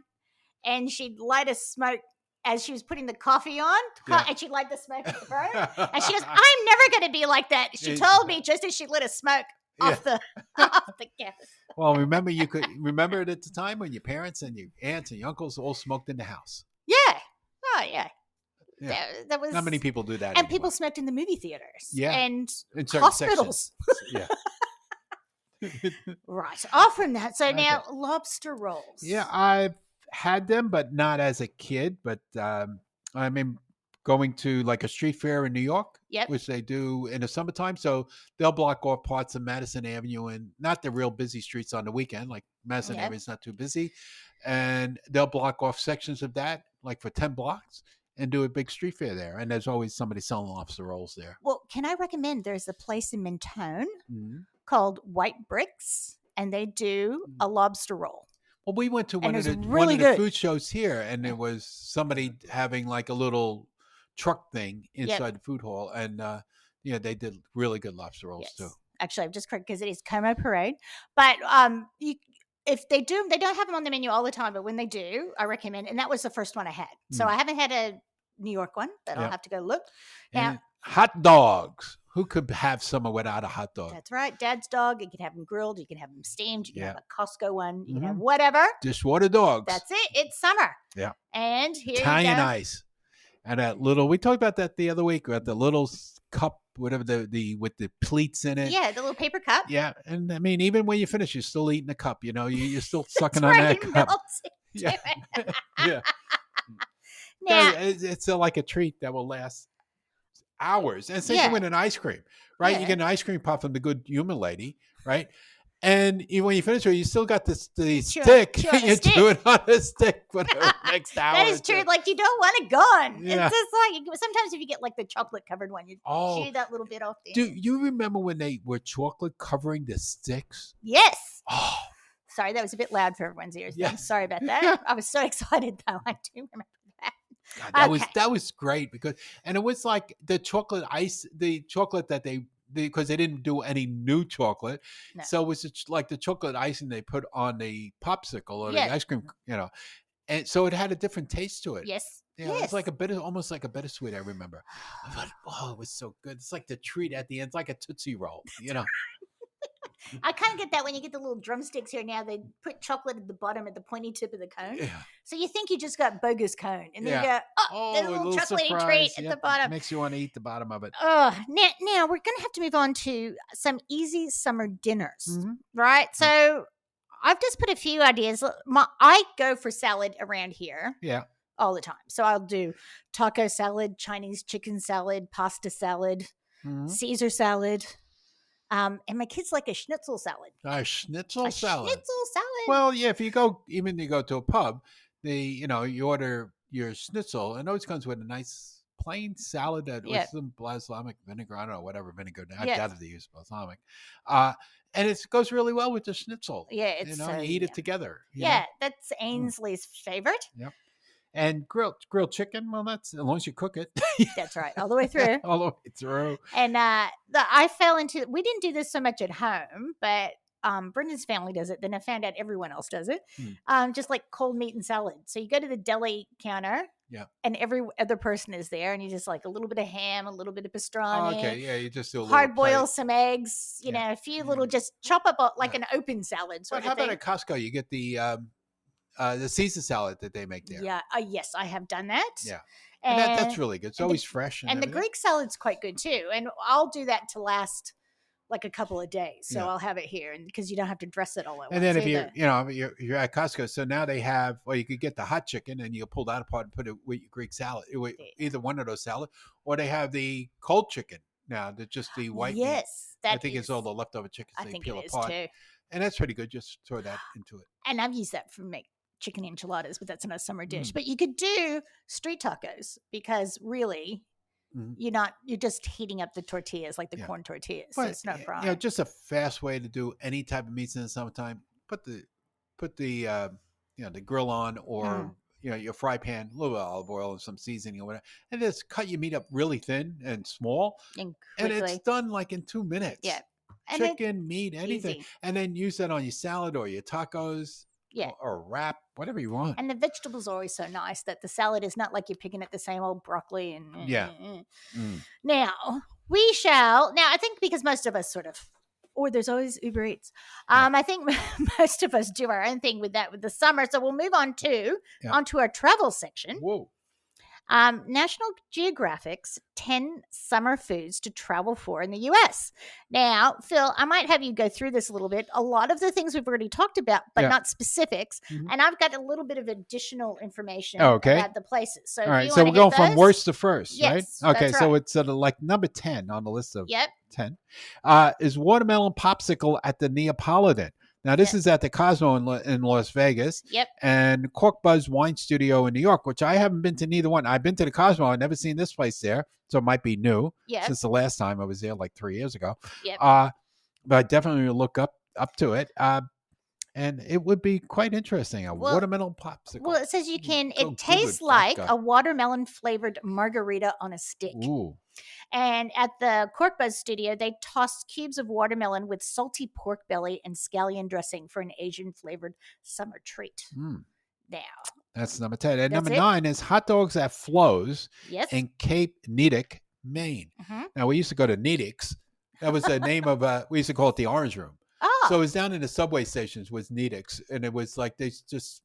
and she'd light a smoke as she was putting the coffee on, and she'd light the smoke at the robe. And she goes, I'm never going to be like that. She told me just as she lit a smoke off the gas. Well, you could remember it at the time when your parents and your aunts and your uncles all smoked in the house. Yeah. Oh, yeah. Yeah. That was not many people do that. And anymore. People smoked in the movie theaters. Yeah. And in certain hospitals. Yeah. Right. Off from that. So now lobster rolls. Yeah, I've had them, but not as a kid. But I mean, going to like a street fair in New York, which they do in the summertime. So they'll block off parts of Madison Avenue and not the real busy streets on the weekend. Like Madison Avenue is not too busy. And they'll block off sections of that, like for 10 blocks. And do a big street fair there. And there's always somebody selling lobster rolls there. Well, can I recommend there's a place in Mentone called White Bricks, and they do a lobster roll. Well, we went to one of the food shows here, and there was somebody having like a little truck thing inside the food hall. And, they did really good lobster rolls too. Actually, I've just corrected because it is Como Parade. But if they do, they don't have them on the menu all the time, but when they do, I recommend. And that was the first one I had. So I haven't had a New York one, but I'll have to go look. Now, hot dogs. Who could have summer without a hot dog? That's right. Dad's dog. You can have them grilled. You can have them steamed. You can have a Costco one. You can have whatever. Dishwater dogs. That's it. It's summer. Yeah. And here Italian you go. ice. And that little, we talked about that the other week, about the little cup, whatever the with the pleats in it. Yeah, the little paper cup. Yeah. And I mean, even when you finish, you're still eating the cup, you're still sucking on that cup. Yeah. Yeah. Now, it's like a treat that will last hours. And same thing with an ice cream, right? You get an ice cream pop from the good human lady, right? And when you finish it, you still got the stick. You do it on a stick for the next hour. That is true. Like, you don't want it gone. Yeah. It's just like, sometimes if you get like the chocolate covered one, you chew that little bit off there. Do you remember when they were chocolate covering the sticks? Yes. Oh. Sorry, that was a bit loud for everyone's ears. Yeah. I'm sorry about that. I was so excited though. I do remember that. God, that was great and it was like the chocolate ice, the chocolate that because they didn't do any new chocolate. No. So it was like the chocolate icing they put on the popsicle or the ice cream, and so it had a different taste to it. Yes. Yeah, it was like almost like a bittersweet, I remember. I thought, it was so good. It's like the treat at the end. It's like a Tootsie Roll, I kind of get that when you get the little drumsticks here now. They put chocolate at the bottom at the pointy tip of the cone. Yeah. So you think you just got bogus cone. And then you go, there's a little chocolatey treat at the bottom. Makes you want to eat the bottom of it. Now we're going to have to move on to some easy summer dinners, right? So I've just put a few ideas. I go for salad around here. Yeah. All the time. So I'll do taco salad, Chinese chicken salad, pasta salad, Caesar salad. And my kids like a schnitzel salad. A schnitzel salad. Schnitzel salad. Well, yeah, if you go to a pub, you order your schnitzel, and it always comes with a nice plain salad with some balsamic vinegar. I don't know, whatever vinegar. I gather they use balsamic. And it goes really well with the schnitzel. Yeah, it's you eat it together. That's Ainsley's favorite. Yep. And grilled chicken, well, that's as long as you cook it. That's right, all the way through. All the way through. And I fell into, we didn't do this so much at home, but Brendan's family does it. Then I found out everyone else does it. Just like cold meat and salad. So you go to the deli counter. Yeah. And every other person is there, and you just like a little bit of ham, a little bit of pastrami. Oh, okay, yeah, you just do a hard boil some eggs, a few little, just chop up like an open salad sort of thing. How about at Costco? You get the Caesar salad that they make there. Yeah. Yes, I have done that. Yeah. And that's really good. It's always fresh. And the Greek salad's quite good too. And I'll do that to last like a couple of days. So I'll have it here, and because you don't have to dress it all at once. And then if you're at Costco, so now they have, you could get the hot chicken and you pull that apart and put it with your Greek salad, either one of those salad, or they have the cold chicken now. Just the white meat. Yes. I think it's all the leftover chicken. I think it is too. And that's pretty good. Just throw that into it. And I've used that for make chicken enchiladas, but that's not a summer dish. But you could do street tacos because really you're just heating up the tortillas like the corn tortillas. But, so it's not frying. Just a fast way to do any type of meats in the summertime. Put the the grill on or your fry pan, a little bit of olive oil and some seasoning or whatever, and just cut your meat up really thin and small, and it's done like in 2 minutes. Yeah, chicken, meat, anything, easy. And then use that on your salad or your tacos. Yeah. Or wrap, whatever you want. And the vegetables are always so nice that the salad is not like you're picking at the same old broccoli. Now, I think because most of us or there's always Uber Eats. I think most of us do our own thing with the summer. So we'll move on onto our travel section. Whoa. National Geographic's 10 summer foods to travel for in the U.S. Now, Phil, I might have you go through this a little bit. A lot of the things we've already talked about, but not specifics. And I've got a little bit of additional information about the places. So, all right. So we're going from worst to first, yes, right? Okay. That's so right. it's like number 10 on the list of 10 is watermelon popsicle at the Neapolitan. Now, this is at the Cosmo in Las Vegas. Yep. And Cork Buzz Wine Studio in New York, which I haven't been to neither one. I've been to the Cosmo. I've never seen this place there. So it might be new since the last time I was there like 3 years ago. Yep. But I definitely look up to it. And it would be quite interesting. Watermelon popsicle. Well, it says you can. It tastes like a watermelon flavored margarita on a stick. Ooh. And at the Cork Buzz studio, they tossed cubes of watermelon with salty pork belly and scallion dressing for an Asian flavored summer treat. Now, that's number 10. And number 9 is hot dogs at Flo's in Cape Nedick, Maine. Now, we used to go to Nedick's. That was the name of we used to call it the Orange Room. Oh. So it was down in the subway stations was Nedick's, and it was like they just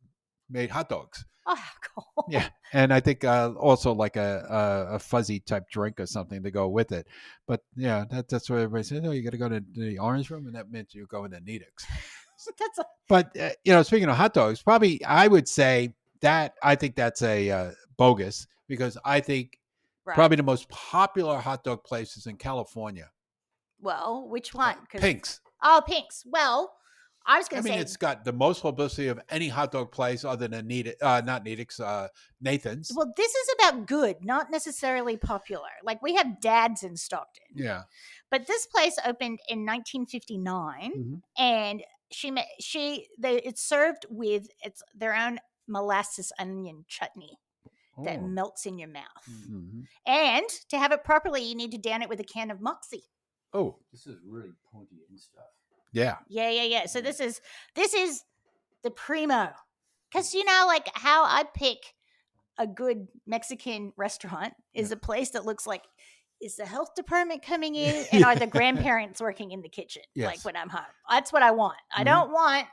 made hot dogs. Oh, cool. Yeah, and I think also like a fuzzy type drink or something to go with it. But that's what everybody said. Oh, you got to go to the Orange Room, and that meant you're going to Nedick's. But speaking of hot dogs, probably I would say that I think that's a bogus because I think probably the most popular hot dog place is in California. Well, which one? Pink's. Oh, Pink's. Well, I was going to say. it's got the most publicity of any hot dog place other than not Nedick's, Nathan's. Well, this is about good, not necessarily popular. Like we have Dad's in Stockton. Yeah. But this place opened in 1959, and it's served with their own molasses onion chutney that melts in your mouth. And to have it properly, you need to down it with a can of Moxie. Oh, this is really pointy and stuff. Yeah. Yeah. So this is the primo. Because like how I pick a good Mexican restaurant is a place that looks like, is the health department coming in and are the grandparents working in the kitchen? Yes. Like when I'm home. That's what I want. I don't want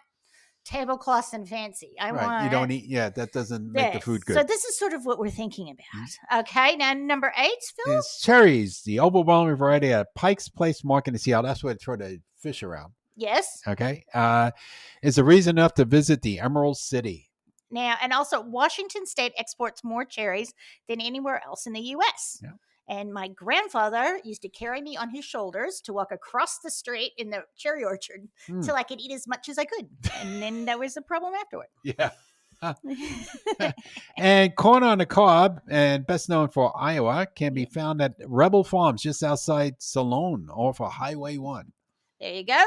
tablecloths and fancy. I want. You don't eat. Yeah, that doesn't make the food good. So this is sort of what we're thinking about. Okay, now number 8, Phil. Is cherries, the overwhelming variety at Pike's Place Market in Seattle. That's where they throw the fish around. Yes. Okay. Is a reason enough to visit the Emerald City. Now, and also Washington State exports more cherries than anywhere else in the U.S. Yeah. And my grandfather used to carry me on his shoulders to walk across the street in the cherry orchard till I could eat as much as I could. And then there was a problem afterward. Yeah. And corn on the cob, and best known for Iowa, can be found at Rebel Farms just outside Salone off of Highway 1. There you go.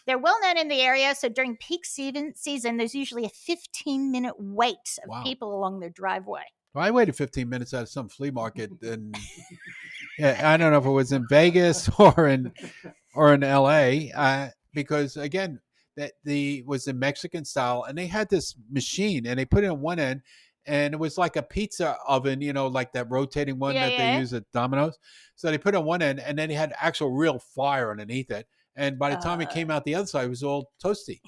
They're well known in the area. So during peak season, there's usually a 15-minute wait of people along their driveway. Well, I waited 15 minutes at some flea market, and I don't know if it was in Vegas or in LA, because again, that was in Mexican style, and they had this machine, and they put it on one end, and it was like a pizza oven, like that rotating one that they use at Domino's. So they put it on one end, and then they had actual real fire underneath it. And by the time it came out the other side, it was all toasty.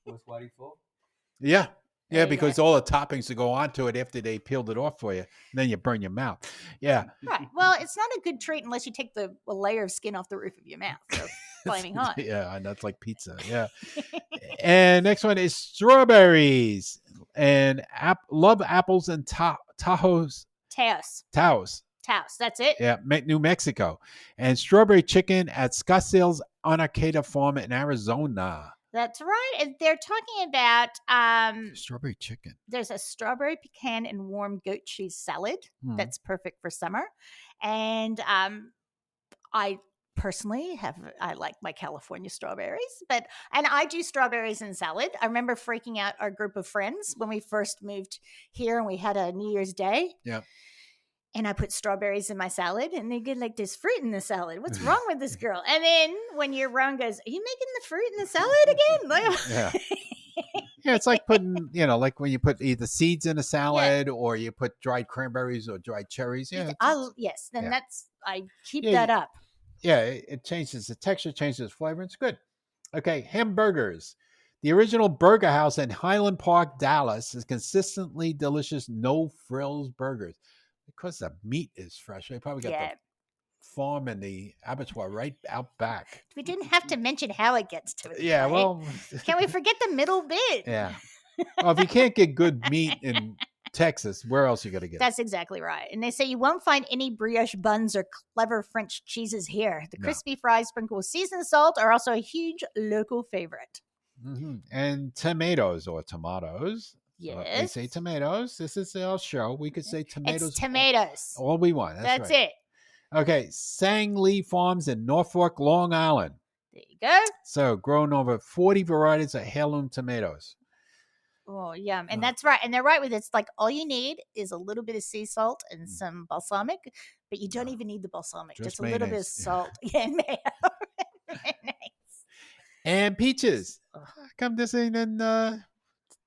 Was Whitey full? Yeah. Yeah, because all the toppings that go onto it after they peeled it off for you, and then you burn your mouth. Yeah. Right. Well, it's not a good treat unless you take a layer of skin off the roof of your mouth. So flaming hot. Yeah, and that's like pizza. Yeah. And next one is strawberries. And love apples and Taos. That's it. Yeah, New Mexico. And strawberry chicken at Scottsdale's Arcadia Farm in Arizona. That's right. And they're talking about strawberry chicken. There's a strawberry pecan and warm goat cheese salad that's perfect for summer. And I personally I like my California strawberries, and I do strawberries in salad. I remember freaking out our group of friends when we first moved here and we had a New Year's Day. Yeah. And I put strawberries in my salad, and they get like, there's fruit in the salad. What's wrong with this girl? And then when your round goes, are you making the fruit in the salad again? Yeah, it's like putting, like when you put either seeds in a salad or you put dried cranberries or dried cherries. Yeah. I keep that up. Yeah, it changes the texture, changes the flavor. It's good. Okay, hamburgers. The original burger house in Highland Park, Dallas is consistently delicious, no-frills burgers. Because the meat is fresh. They probably got the farm and the abattoir right out back. We didn't have to mention how it gets to it. Yeah, right? well. Can we forget the middle bit? Yeah. Well, if you can't get good meat in Texas, where else are you going to get That's exactly right. And they say you won't find any brioche buns or clever French cheeses here. The crispy fries sprinkled with seasoned salt are also a huge local favorite. Mm-hmm. And tomatoes. Yes. We say tomatoes. This is our show. We could say tomatoes. It's tomatoes. All we want. That's right. it. Okay. Sangley Farms in Norfolk, Long Island. There you go. So grown over 40 varieties of heirloom tomatoes. Oh, yum. And that's right. And they're right with it. It's like all you need is a little bit of sea salt and some balsamic, but you don't even need the balsamic. Just a little bit of salt. And mayo. And peaches. Come this ain't in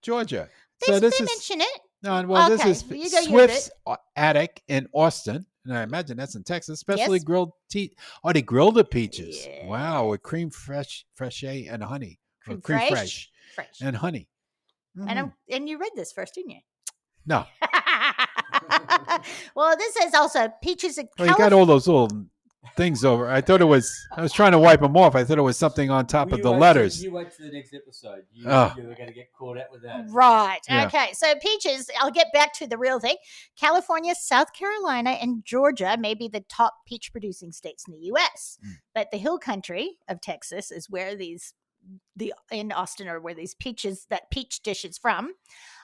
Georgia. They mention it. No, well, this is Swift's Attic in Austin. And I imagine that's in Texas. Specially grilled they grilled the peaches. Yes. Wow, with cream fraiche and honey. Cream fraiche and honey. Mm-hmm. And you read this first, didn't you? No. Well, this is also peaches in California. You got all those little things over. I was trying to wipe them off. I thought it was something on top of the letters. You wait to the next episode. You were going to get caught out with that. Right. Yeah. Okay. So peaches, I'll get back to the real thing. California, South Carolina, and Georgia may be the top peach producing states in the U.S. But the hill country of Texas is where in Austin are where these that peach dish is from.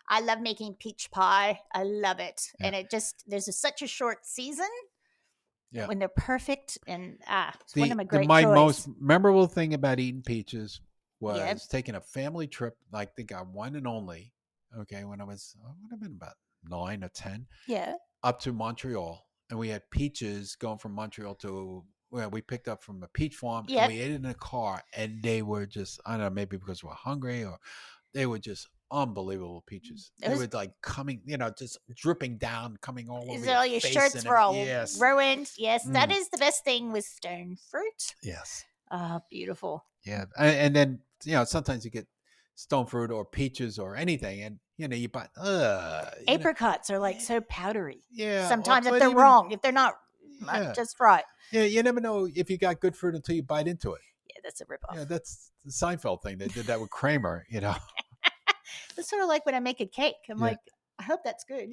I love making peach pie. I love it. Yeah. And there's such a short season. Yeah. When they're perfect, and it's one of my great my most memorable thing about eating peaches was taking a family trip, like the one and only. Okay, when I would have been about 9 or 10. Yeah. Up to Montreal, and we had peaches going from Montreal to where we picked up from a peach farm, and we ate it in a car, and they were just, I don't know, maybe because we were hungry, or they were just unbelievable peaches. They were like coming, just dripping down, coming all over all your shirts were all ruined. Yes, that is the best thing with stone fruit. Yes. Beautiful. Yeah, and then sometimes you get stone fruit or peaches or anything, and you buy apricots are like so powdery. Yeah. Sometimes if they're wrong, if they're not just right. Yeah, you never know if you got good fruit until you bite into it. Yeah, that's a ripoff. Yeah, that's the Seinfeld thing. They did that with Kramer. It's sort of like when I make a cake. I'm like, I hope that's good.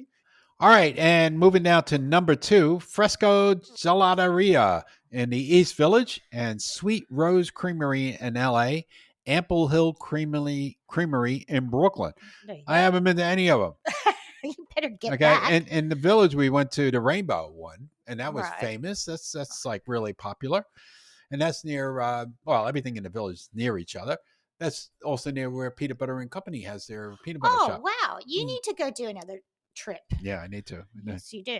All right. And moving now to number 2, Fresco Gelateria in the East Village and Sweet Rose Creamery in L.A., Ample Hill Creamery in Brooklyn. I haven't been to any of them. You better get back. And in the Village, we went to the Rainbow one, and that was famous. That's like really popular. And that's near, everything in the Village is near each other. That's also near where Peanut Butter and Company has their peanut butter shop. Oh, wow. You need to go do another trip. Yeah, I need to. Yes, you do.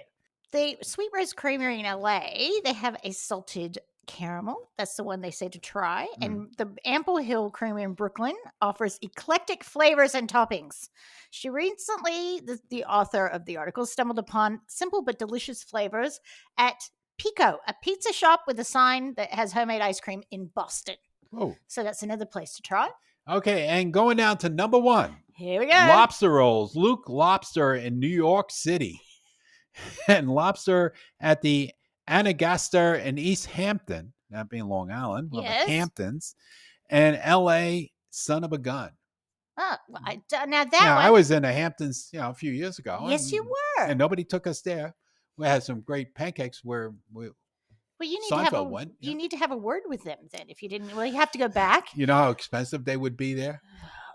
The Sweet Rose Creamery in LA, they have a salted caramel. That's the one they say to try. And the Ample Hill Creamery in Brooklyn offers eclectic flavors and toppings. She recently, the author of the article, stumbled upon simple but delicious flavors at Pico, a pizza shop with a sign that has homemade ice cream in Boston. Oh. So that's another place to try. Okay, and going down to number 1. Here we go. Lobster Rolls. Luke Lobster in New York City. And Lobster at the Anagaster in East Hampton, that being Long Island, the Hamptons, and L.A. Son of a Gun. Oh, I was in the Hamptons, a few years ago. Yes, you were. And nobody took us there. We had some great pancakes where we Well, you need Seinfeld went. Yeah. You need to have a word with them then. If you didn't, well, you have to go back. You know how expensive they would be there?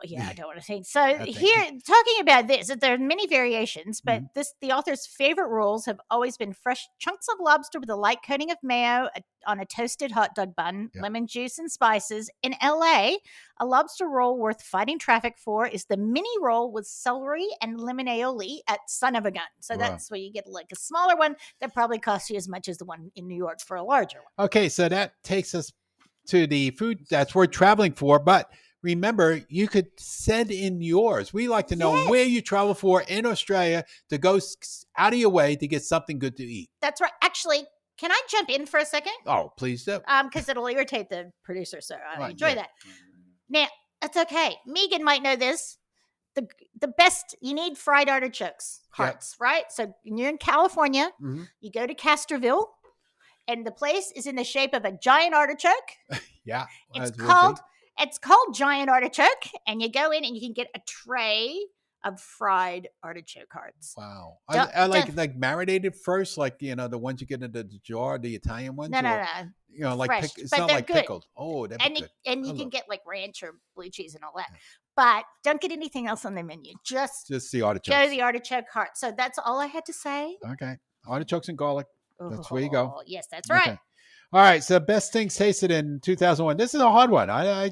Yeah, I don't want to think. So here, talking about this, there are many variations, but the author's favorite rules have always been fresh chunks of lobster with a light coating of mayo on a toasted hot dog bun, lemon juice and spices. In LA, a lobster roll worth fighting traffic for is the mini roll with celery and lemon aioli at Son of a Gun. So that's where you get like a smaller one that probably costs you as much as the one in New York for a larger one. Okay, so that takes us to the food that's worth traveling for, but remember, you could send in yours. We like to know where you travel for in Australia to go out of your way to get something good to eat. That's right. Actually, can I jump in for a second? Oh, please do. Because it'll irritate the producer, so I enjoy that. Now, that's okay. Megan might know this. The best, you need fried artichokes, hearts, right? So you're in California, you go to Castroville, and the place is in the shape of a giant artichoke. Yeah. It's called Giant Artichoke, and you go in and you can get a tray of fried artichoke hearts. Wow. I like marinated first, like, the ones you get in the jar, the Italian ones? No. Like fresh, it's not like good. pickled. Oh, that'd be good. And you can get like ranch or blue cheese and all that. But don't get anything else on the menu. Just the artichokes. Go to the artichoke heart. So that's all I had to say. Okay. Artichokes and garlic. That's where you go. Yes, that's right. Okay. All right, so best things tasted in 2001. This is a hard one. I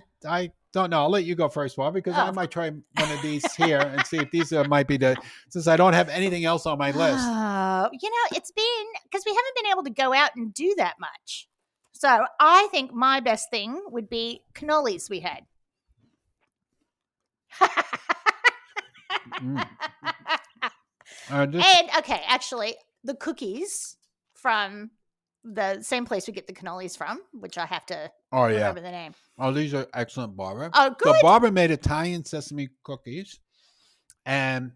don't know. I'll let you go first, Bob, because I might try one of these here and see if these might be since I don't have anything else on my list. It's been, because we haven't been able to go out and do that much. So I think my best thing would be cannolis we had. Actually, the cookies from the same place we get the cannolis from, which I have to remember the name. Oh, these are excellent, Barbara. Oh, good. So Barbara made Italian sesame cookies, and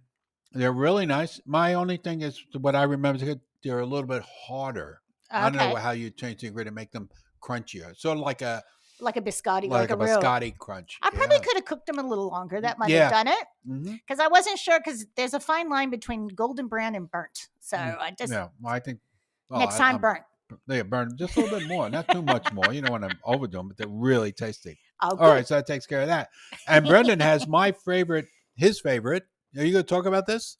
they're really nice. My only thing is what I remember is they're a little bit harder. Okay. I don't know how you change the ingredient to make them crunchier. Sort of like a biscotti, like a biscotti crunch. I probably could have cooked them a little longer. That might have done it, because I wasn't sure, because there's a fine line between golden brown and burnt. So I just I think next time burnt. They burn just a little bit more, not too much more. You don't want to overdo them, but they're really tasty. Oh, all right, so that takes care of that. And Brendan has his favorite. Are you going to talk about this?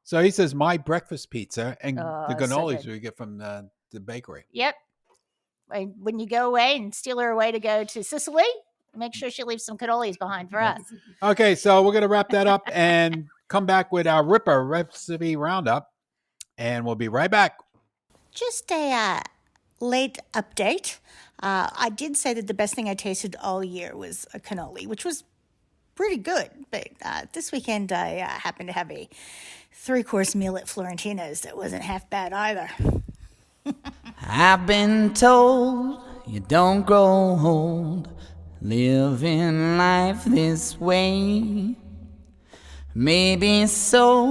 So he says my breakfast pizza and the cannolis we get from the bakery. Yep. When you go away and steal her away to go to Sicily, make sure she leaves some cannolis behind for us. Okay, so we're going to wrap that up and come back with our Ripper recipe roundup, and we'll be right back. Just a late update. I did say that the best thing I tasted all year was a cannoli, which was pretty good. But this weekend I happened to have a 3-course meal at Florentino's that wasn't half bad either. I've been told you don't grow old living life this way. Maybe so,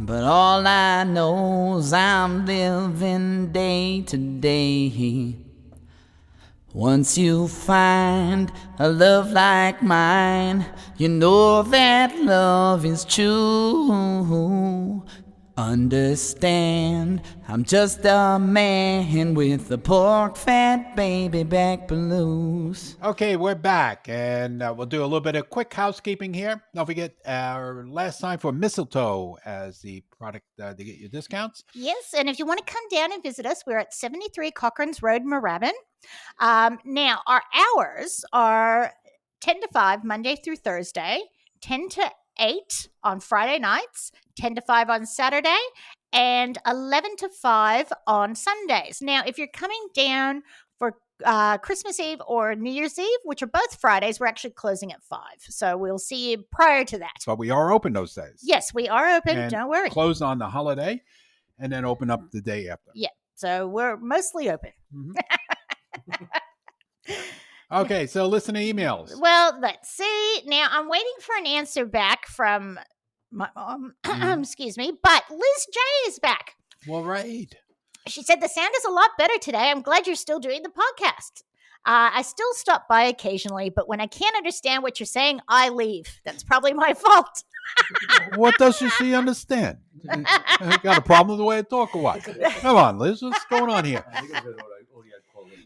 but all I know is I'm living day to day. Once you find a love like mine, you know that love is true. Understand, I'm just a man with the pork fat baby back blues. Okay, we're back, and we'll do a little bit of quick housekeeping here. Don't forget our last time for mistletoe as the product to get your discounts. Yes, and if you want to come down and visit us, we're at 73 Cochrane's Road, Moorabbin. Now, our hours are 10 to 5 Monday through Thursday, 10 to 8 on Friday nights, 10 to 5 on Saturday, and 11 to 5 on Sundays. Now, if you're coming down for Christmas Eve or New Year's Eve, which are both Fridays, we're actually closing at 5. So we'll see you prior to that. But we are open those days. Yes, we are open. And don't worry. Close on the holiday and then open up the day after. Yeah. So we're mostly open. Mm-hmm. Okay, so listen to emails. Well, let's see. Now, I'm waiting for an answer back from my mom. Excuse me. But Liz J is back. Well, right. She said, the sound is a lot better today. I'm glad you're still doing the podcast. I still stop by occasionally, but when I can't understand what you're saying, I leave. That's probably my fault. What doesn't she understand? Got a problem with the way I talk or what? Come on, Liz. What's going on here?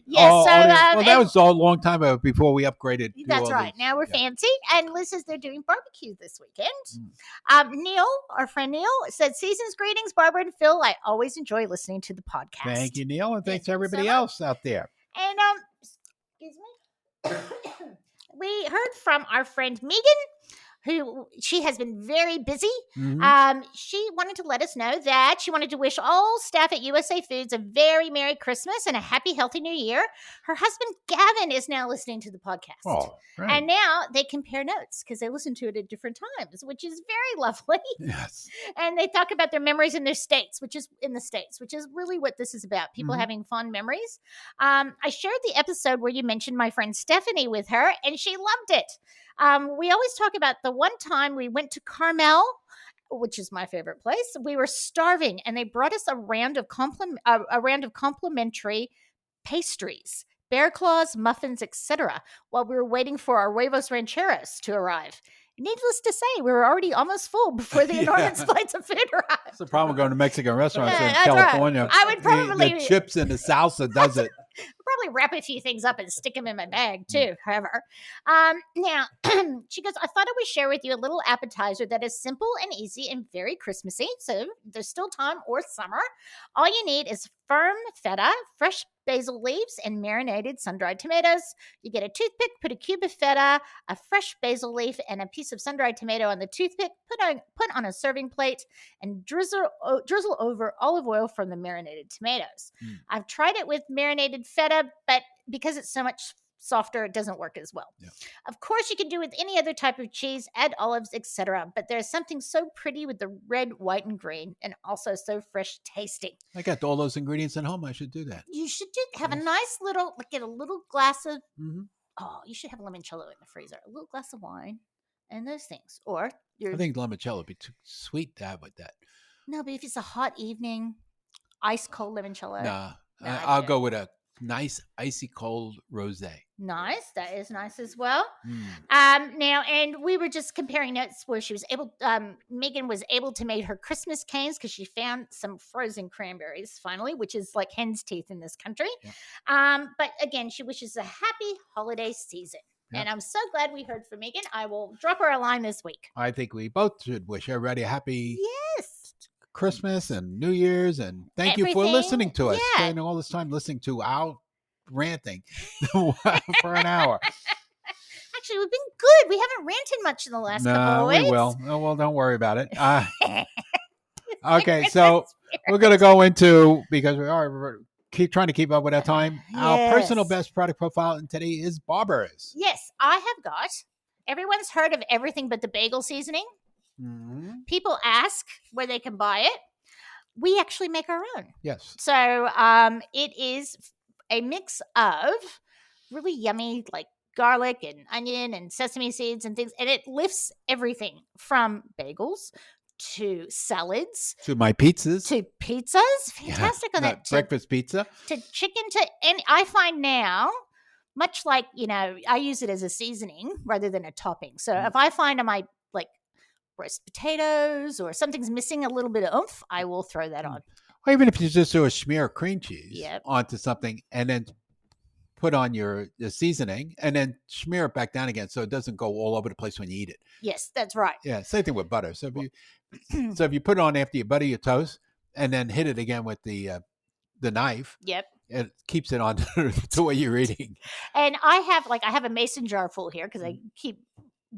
Yes, well, that was a long time ago before we upgraded. That's right. Now we're fancy. And Liz says they're doing barbecue this weekend. Neil, our friend Neil, said, season's greetings, Barbara and Phil. I always enjoy listening to the podcast. Thank you, Neil. And thanks to everybody else out there. And, excuse me. We heard from our friend Megan, who she has been very busy. Mm-hmm. She wanted to let us know that she wanted to wish all staff at USA Foods a very Merry Christmas and a happy, healthy New Year. Her husband, Gavin, is now listening to the podcast. Oh, great. And now they compare notes because they listen to it at different times, which is very lovely. Yes. And they talk about their memories in their states, which is really what this is about. People having fond memories. I shared the episode where you mentioned my friend Stephanie with her, and she loved it. We always talk about the one time we went to Carmel, which is my favorite place. We were starving, and they brought us a round of complimentary pastries, bear claws, muffins, etc., while we were waiting for our huevos rancheros to arrive. Needless to say, we were already almost full before the enormous plates of food arrived. That's the problem with going to Mexican restaurants in that's California. Right. I would probably the chips and the salsa does it. Probably wrap a few things up and stick them in my bag too. However, now she goes, I thought I would share with you a little appetizer that is simple and easy and very Christmassy. So there's still time or summer. All you need is firm feta, fresh basil leaves, and marinated sun-dried tomatoes. You get a toothpick, put a cube of feta, a fresh basil leaf, and a piece of sun-dried tomato on the toothpick. Put on a serving plate and drizzle over olive oil from the marinated tomatoes. I've tried it with marinated feta, but because it's so much softer, it doesn't work as well. Yeah. Of course, you can do with any other type of cheese, add olives, etc. But there's something so pretty with the red, white, and green, and also so fresh tasting. I got all those ingredients at home. I should do that. You should have a nice little, get a little glass of, you should have limoncello in the freezer, a little glass of wine, and those things. Or I think limoncello would be too sweet to have with that. No, but if it's a hot evening, ice cold limoncello. Nah, I'll go with a nice icy cold rosé. Nice, that is nice as well. Now, and we were just comparing notes where she was able. Megan was able to make her Christmas canes because she found some frozen cranberries finally, which is like hen's teeth in this country. Yeah. But again, she wishes a happy holiday season. Yeah. And I'm so glad we heard from Megan. I will drop her a line this week. I think we both should wish everybody a happy Christmas and New Year's, and thank you for listening to us. Spending all this time listening to our ranting for an hour. Actually, we've been good. We haven't ranted much in the last couple of weeks. We will. Oh, well, don't worry about it. Okay, so we're going to go into, because we are trying to keep up with our time. Yes. Our personal best product profile today is Barbara's. Yes, I have got. Everyone's heard of everything but the bagel seasoning. People ask where they can buy it. We actually make our own. Yes. So it is a mix of really yummy, like garlic and onion and sesame seeds and things, and it lifts everything from bagels to salads to my pizzas fantastic on that breakfast pizza to chicken to, and I find now, much like, I use it as a seasoning rather than a topping. So if I find on my roast potatoes or something's missing a little bit of oomph, I will throw that on. Or even if you just do a smear of cream cheese onto something and then put on the seasoning and then smear it back down again so it doesn't go all over the place when you eat it. Yes, that's right. Yeah, same thing with butter. So if you put it on after you butter your toast and then hit it again with the knife. Yep. It keeps it on to what you're eating. And I have a mason jar full here because I keep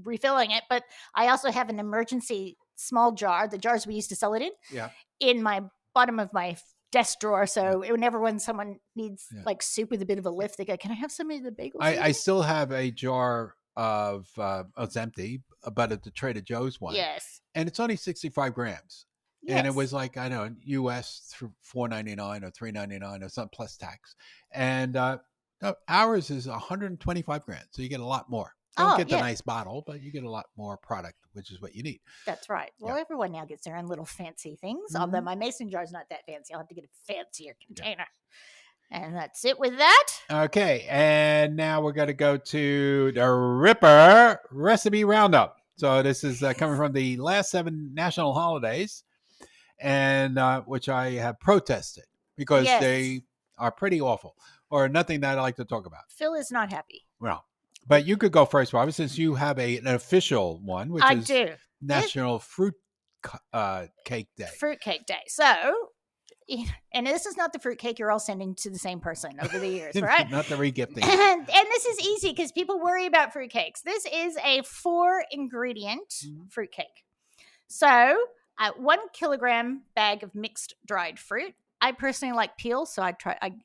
refilling it, but I also have an emergency small jar, the jars we used to sell it in my bottom of my desk drawer. So when someone needs soup with a bit of a lift, they go, "Can I have some of the bagels?" I still have a jar of it's empty, but at the Trader Joe's one. Yes, and it's only 65 grams. Yes. And it was like, I know, US $4.99 or $3.99 or something plus tax. And ours is 125 grams, so you get a lot more. You don't get the nice bottle, but you get a lot more product, which is what you need. That's right. Well, everyone now gets their own little fancy things, although my mason jar is not that fancy. I'll have to get a fancier container. And that's it with that. Okay, and now we're going to go to the Ripper Recipe Roundup. So this is coming from the last 7 national holidays, and which I have protested because they are pretty awful, or nothing that I like to talk about. Phil is not happy. Well, but you could go first, Bobby, since you have an official one, which is National Fruit Cake Day. Fruit Cake Day. So, and this is not the fruit cake you're all sending to the same person over the years, right? Not the regifting. And this is easy because people worry about fruit cakes. This is a 4-ingredient fruit cake. So, 1 kilogram bag of mixed dried fruit. I personally like peel, so I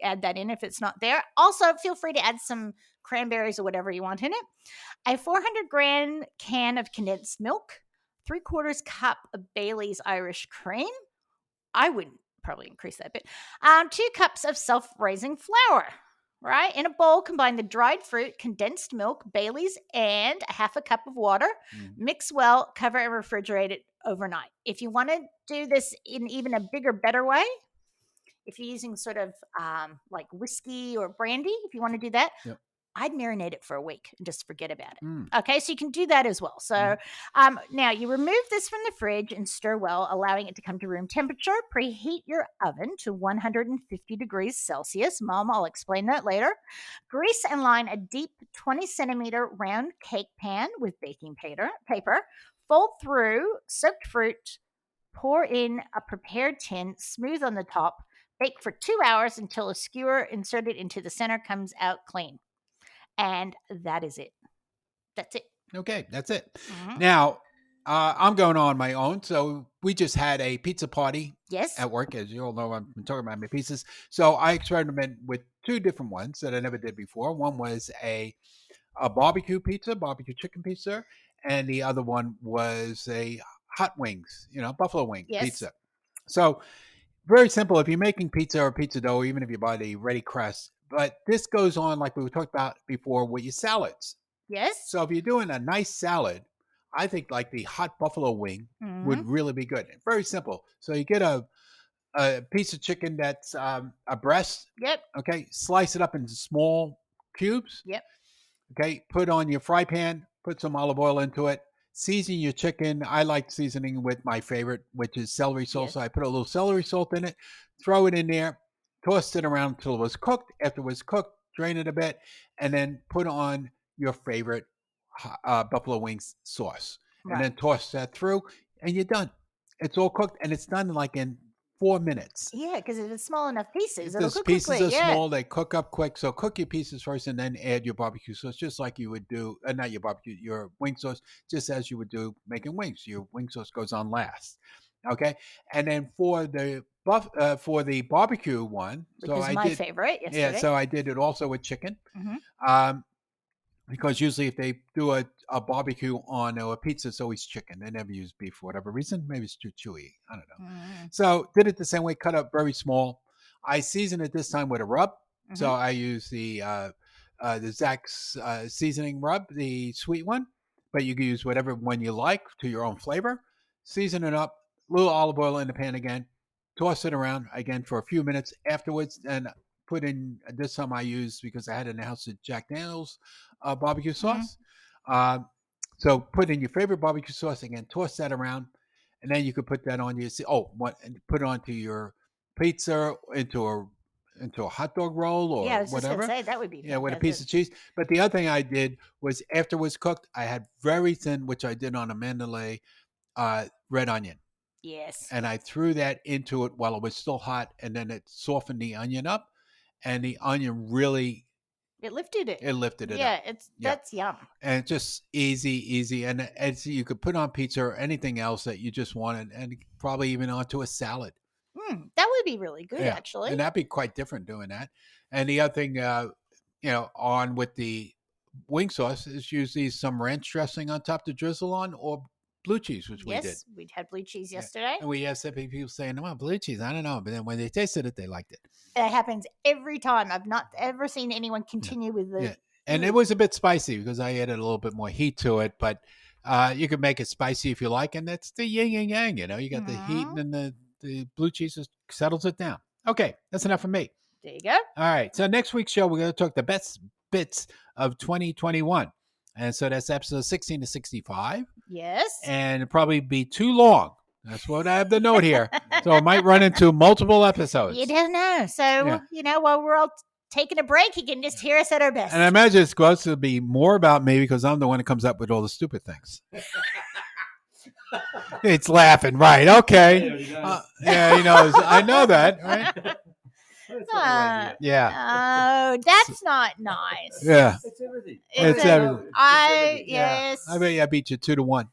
add that in if it's not there. Also, feel free to add some cranberries or whatever you want in it. A 400-gram can of condensed milk, 3/4 cup of Bailey's Irish cream. I would probably increase that a bit. 2 cups of self-raising flour. Right? In a bowl, combine the dried fruit, condensed milk, Bailey's, and 1/2 cup of water. Mix well, cover and refrigerate it overnight. If you want to do this in even a bigger, better way, if you're using sort of like whiskey or brandy, if you want to do that, I'd marinate it for a week and just forget about it. Okay, so you can do that as well. So now you remove this from the fridge and stir well, allowing it to come to room temperature. Preheat your oven to 150 degrees Celsius. Mom, I'll explain that later. Grease and line a deep 20-centimeter round cake pan with baking paper. Fold through soaked fruit. Pour in a prepared tin, smooth on the top. Bake for 2 hours until a skewer inserted into the center comes out clean. And that is it. That's it. Okay, that's it. Now, I'm going on my own. So we just had a pizza party at work. As you all know, I'm talking about my pizzas. So I experimented with 2 different ones that I never did before. One was a barbecue pizza, barbecue chicken pizza. And the other one was a hot wings, buffalo wing pizza. So very simple. If you're making pizza or pizza dough, even if you buy the ready crust, but this goes on like we talked about before with your salads. Yes. So if you're doing a nice salad, I think like the hot buffalo wing would really be good. Very simple. So you get a piece of chicken that's a breast. Yep. Okay. Slice it up into small cubes. Yep. Okay. Put on your fry pan. Put some olive oil into it. Season your chicken. I like seasoning with my favorite, which is celery salt. Yes. So I put a little celery salt in it. Throw it in there. Tossed it around until it was cooked. After it was cooked, drain it a bit, and then put on your favorite buffalo wings sauce. Right. And then toss that through, and you're done. It's all cooked, and it's done like in 4 minutes. Yeah, because if it's small enough pieces, it'll cook pieces quickly. Are small, they cook up quick. So cook your pieces first, and then add your barbecue sauce, just like you would do, not your barbecue, your wing sauce, just as you would do making wings. Your wing sauce goes on last. Okay, and then for the barbecue one, which is my favorite yesterday. Yeah, so I did it also with chicken, because usually if they do a barbecue on a pizza, it's always chicken. They never use beef for whatever reason. Maybe it's too chewy. I don't know. So did it the same way, cut up very small. I seasoned it this time with a rub. So I use the Zach's seasoning rub, the sweet one, but you can use whatever one you like to your own flavor. Season it up. Little olive oil in the pan again, toss it around again for a few minutes afterwards, and put in, this time I used, because I had it in the house, the Gdayall's barbecue sauce. So put in your favorite barbecue sauce again, toss that around, and then you could put that on your, and put it onto your pizza, into a hot dog roll or I was whatever. Just gonna say, that would be with a piece of cheese. But the other thing I did was, after it was cooked, I had very thin, which I did on a Mandalay, red onion. Yes. And I threw that into it while it was still hot, and then it softened the onion up, and the onion really... It lifted it. It lifted it up. Yeah, that's yum. And it's just easy. And you could put on pizza or anything else that you just wanted, and probably even onto a salad. That would be really good, actually. And that'd be quite different doing that. And the other thing, on with the wing sauce is usually some ranch dressing on top to drizzle on, or blue cheese, which we did. Yes, we had blue cheese yesterday. And we had some people saying, "Oh, blue cheese, I don't know." But then when they tasted it, they liked it. It happens every time. I've not ever seen anyone continue with the... Yeah. And it was a bit spicy because I added a little bit more heat to it. But you can make it spicy if you like. And that's the yin and yang, You got the heat, and then the blue cheese settles it down. Okay, that's enough for me. There you go. All right. So next week's show, we're going to talk the best bits of 2021. And so that's episode 16 to 65. Yes. And it'll probably be too long. That's what I have the note here. So it might run into multiple episodes. You don't know. So, while we're all taking a break, you can just hear us at our best. And I imagine it's supposed to be more about me because I'm the one that comes up with all the stupid things. It's laughing, right? Okay. Yeah, he knows. I know that, right? Oh, that's not nice. Yeah. It's everything. It's everything. Yes. I bet I beat you 2-1.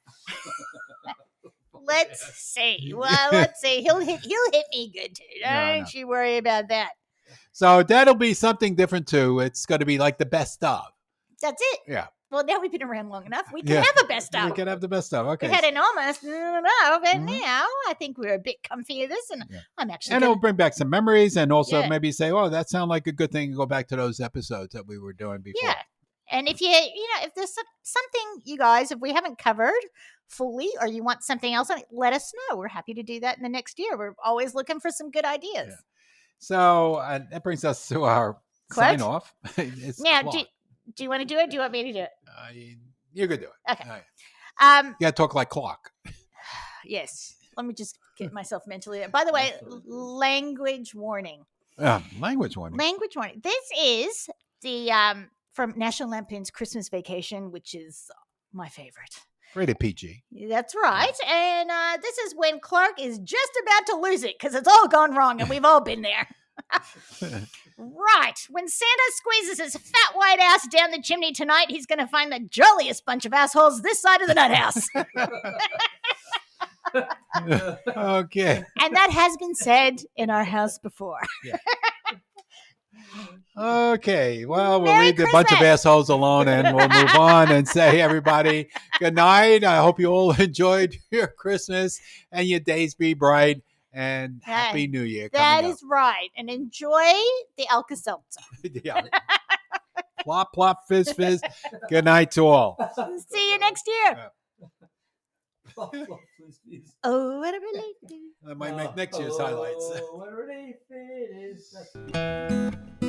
Let's see. Well, let's see. He'll hit me good too. Don't you worry about that. So that'll be something different too. It's going to be like the best of. That's it. Yeah. Well, now we've been around long enough. We can have a best of. We can have the best of. Okay. We had an almost but now I think we're a bit comfy of this, and I'm actually. And it'll bring back some memories, and also maybe say, "Oh, that sounded like a good thing to go back to those episodes that we were doing before." Yeah. And if if there's something you guys, if we haven't covered fully, or you want something else on it, let us know. We're happy to do that in the next year. We're always looking for some good ideas. Yeah. So that brings us to our sign off. Now, do you want to do it? Do you want me to do it? You could do it. Okay. Right. You got to talk like Clark. Yes. Let me just get myself mentally. By the way, language warning. Language warning. Language warning. This is the from National Lampoon's Christmas Vacation, which is my favorite. Rated PG. That's right. And this is when Clark is just about to lose it because it's all gone wrong and we've all been there. Right. When Santa squeezes his fat white ass down the chimney tonight, he's going to find the jolliest bunch of assholes this side of the nut house. Okay. And that has been said in our house before. Yeah. Okay. Well, we'll Merry leave the Christmas. bunch of assholes alone and we'll move on and say, everybody, good night. I hope you all enjoyed your Christmas and your days be bright. And Happy New Year. That is right. And enjoy the Alka-Seltzer. Yeah. Plop, plop, fizz, fizz. Good night to all. See you next year. Oh, what a relief. I might make next year's highlights. Oh, what a relief it is.